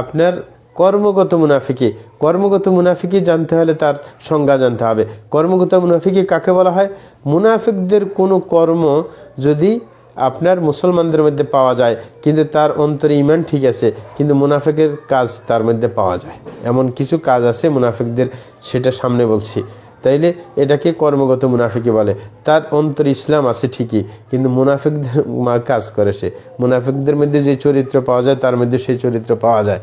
আপনার কর্মগত মুনাফিকি। কর্মগত মুনাফিকি জানতে হলে তার সংজ্ঞা জানতে হবে। কর্মগত মুনাফিকি কাকে বলা হয়? মুনাফিকদের কোনো কর্ম যদি আপনার মুসলমানদের মধ্যে পাওয়া যায় কিন্তু তার অন্তরে ঈমান ঠিক আছে, কিন্তু মুনাফিকের কাজ তার মধ্যে পাওয়া যায়, এমন কিছু কাজ আছে মুনাফিকদের, সেটা সামনে বলছি। এটাকে কর্মগত মুনাফিকি বলে। তার অন্তরে ইসলাম আছে ঠিকই, কিন্তু মুনাফিকদের কাজ করে সে। মুনাফিকদের মধ্যে যে চরিত্র পাওয়া যায় তার মধ্যে সেই চরিত্র পাওয়া যায়।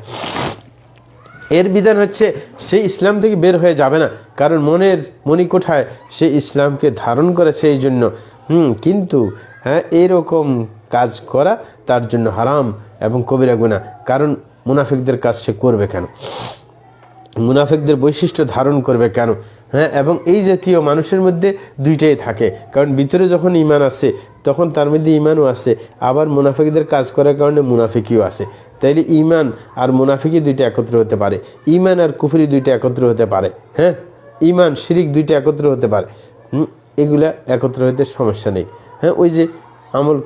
এর বিধান হচ্ছে সে ইসলাম থেকে বের হয়ে যাবে না, কারণ মণিকোঠায় সে ইসলামকে ধারণ করেছে এই জন্য। কিন্তু এরকম কাজ করা তার জন্য হারাম এবং কবিরা গুনাহ। কারণ মুনাফিকদের কাজ সে করবে কেন? মুনাফিকদের বৈশিষ্ট্য ধারণ করবে কেন? এবং এই জাতীয় মানুষের মধ্যে দুইটাই থাকে, কারণ ভিতরে যখন ঈমান আছে তখন তার মধ্যে ঈমানও আছে, আবার মুনাফিকদের কাজ করার কারণে মুনাফিকিও আছে। তাইলে ঈমান আর মুনাফিকি দুইটা একত্র হতে পারে, ঈমান আর কুফরি দুইটা একত্র হতে পারে, ঈমান শিরিক দুইটা একত্র হতে পারে। এগুলা একত্র হতে সমস্যা নেই। ওই যে আমল,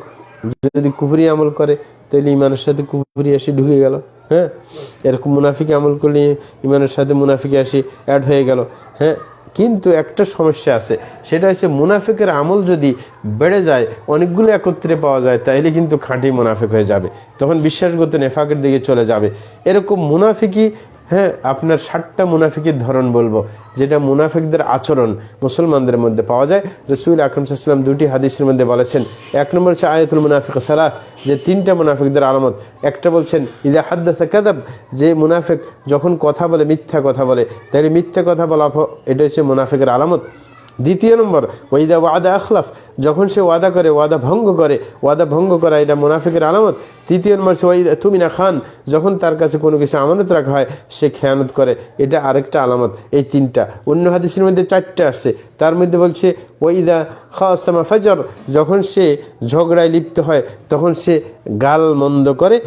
যদি কুফরি আমল করে তাহলে ঈমানের সাথে কুফরি এসে ঢুকে গেল। এরকম মুনাফিকি আমল করলে ঈমানের সাথে মুনাফিকি আসি অ্যাড হয়ে গেল। কিন্তু একটা সমস্যা আছে, সেটা হচ্ছে মুনাফিকের আমল যদি বেড়ে যায়, অনেকগুলো একত্রে পাওয়া যায়, তাইলে কিন্তু খাঁটি মুনাফিক হয়ে যাবে, তখন বিশ্বাসগত নেফাকের দিকে চলে যাবে। এরকম মুনাফিকি আপনার 60টা মুনাফিকের ধরন বলবো, যেটা মুনাফিকদের আচরণ মুসলমানদের মধ্যে পাওয়া যায়। রাসূল আকরাম সাল্লাল্লাহু আলাইহি ওয়াসাল্লাম দুটি হাদিসের মধ্যে বলেছেন, এক নম্বর হচ্ছে আয়াতুল মুনাফিক সালাত, যে 3টা মুনাফিকদের আলামত। একটা বলছেন ইযা হাদ্দাসা কাযাব, যে মুনাফিক যখন কথা বলে মিথ্যা কথা বলে, তাহলে মিথ্যা কথা বলা এটা হচ্ছে মুনাফিকের আলামত। দ্বিতীয় নম্বর ওয়াইদা ওয়াদা আখলাফ, যখন সে ওয়াদা করে ওয়াদা ভঙ্গ করে, ওয়াদা ভঙ্গ করা এটা মুনাফিকের আলামত। তৃতীয় নম্বর ওয়াইদা তুমিনা খান, যখন তার কাছে কোনো কিছু আমানত রাখা হয় সে খেয়ানত করে, এটা আরেকটা আলামত। এই 3টা, অন্য হাদিসের মধ্যে 4টা আসছে, তার মধ্যে বলছে ওয়াইদা খাসামা ফাজর, যখন সে ঝগড়ায় লিপ্ত হয় তখন সে গাল মন্দ করে।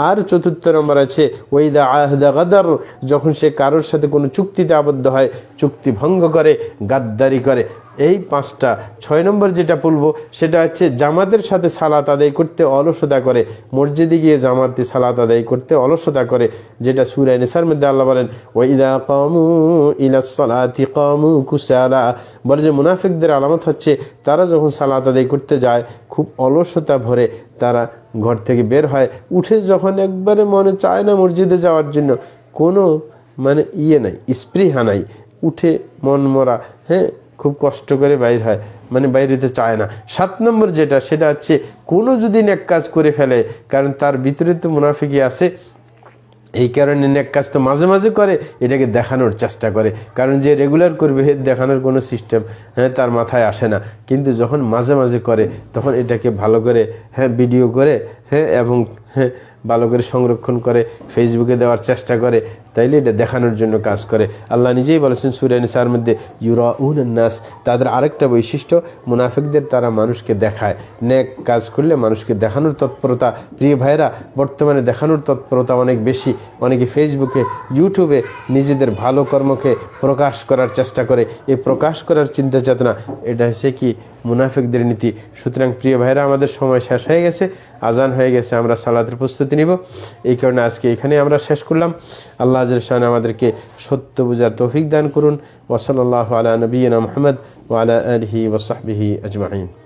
আর 4র্থ নম্বর আছে ওয়াইদা আহদা গাদার, যখন সে কারোর সাথে কোনো চুক্তিতে আবদ্ধ হয় চুক্তি ভঙ্গ করে, গাদ্দারি করে। এই 5টা। 6 নম্বর যেটা বলবো সেটা হচ্ছে জামাতের সাথে সালাত আদায় করতে অলসতা করে, মসজিদে গিয়ে জামাতে সালাত আদায় করতে অলসতা করে, যেটা সূরা নিসার মধ্যে আল্লাহ বলেন ওয়াইদা কামু ইলাস সালাতি কামু কুসালা, বলে যে মুনাফিকদের আলামত হচ্ছে তারা যখন সালাত আদায় করতে যায় খুব অলসতা ভরে তারা ঘর থেকে বের হয়, উঠে যখন একবারে মনে চায় না মসজিদে যাওয়ার জন্য, কোনো নাই, স্পৃহা নাই, উঠে মন মরা, খুব কষ্ট করে বাইর হয়, বাইরেতে চায় না। 7 নম্বর যেটা, সেটা হচ্ছে কোনো যদি নেক কাজ করে ফেলে, কারণ তার ভিতরে তো মুনাফিকি আছে, এই কারণে নেক কাজ তো মাঝে মাঝে করে, এটাকে দেখানোর চেষ্টা করে, কারণ যে রেগুলার করবে দেখানোর কোনো সিস্টেম তার মাথায় আসে না। কিন্তু যখন মাঝে মাঝে করে তখন এটাকে ভালো করে ভিডিও করে এবং ভালো করে সংরক্ষণ করে ফেসবুকে দেওয়ার চেষ্টা করে, তাইলে এটা দেখানোর জন্য কাজ করে। আল্লাহ নিজেই বলেছেন সূরা নিসার মধ্যে ইউরাউনান নাস, তাদের আরেকটা বৈশিষ্ট্য মুনাফিকদের, তারা মানুষকে দেখায়। নেক কাজ করলে মানুষকে দেখানোর তৎপরতা, প্রিয় ভাইরা বর্তমানে দেখানোর তৎপরতা অনেক বেশি। অনেকে ফেসবুকে ইউটিউবে নিজেদের ভালো কর্মকে প্রকাশ করার চেষ্টা করে, এই প্রকাশ করার চিন্তা চেতনা, এটা হচ্ছে কি মুনাফিকদের নীতি। সুতরাং প্রিয় ভাইরা আমাদের সময় শেষ হয়ে গেছে, আজান হয়ে গেছে, আমরা সালাতের প্রস্তুতি নিব। এই কারণে আজকে এখানে আমরা শেষ করলাম। আল্লাহ জাল্লা শাআনহু আমাদেরকে সত্য বুঝার তৌফিক দান করুন। ওয়া সাল্লাল্লাহু আলা নবিয়িনা মুহাম্মদ ওয়া আলা আলিহি ওয়া সাহবিহি আজমাইন।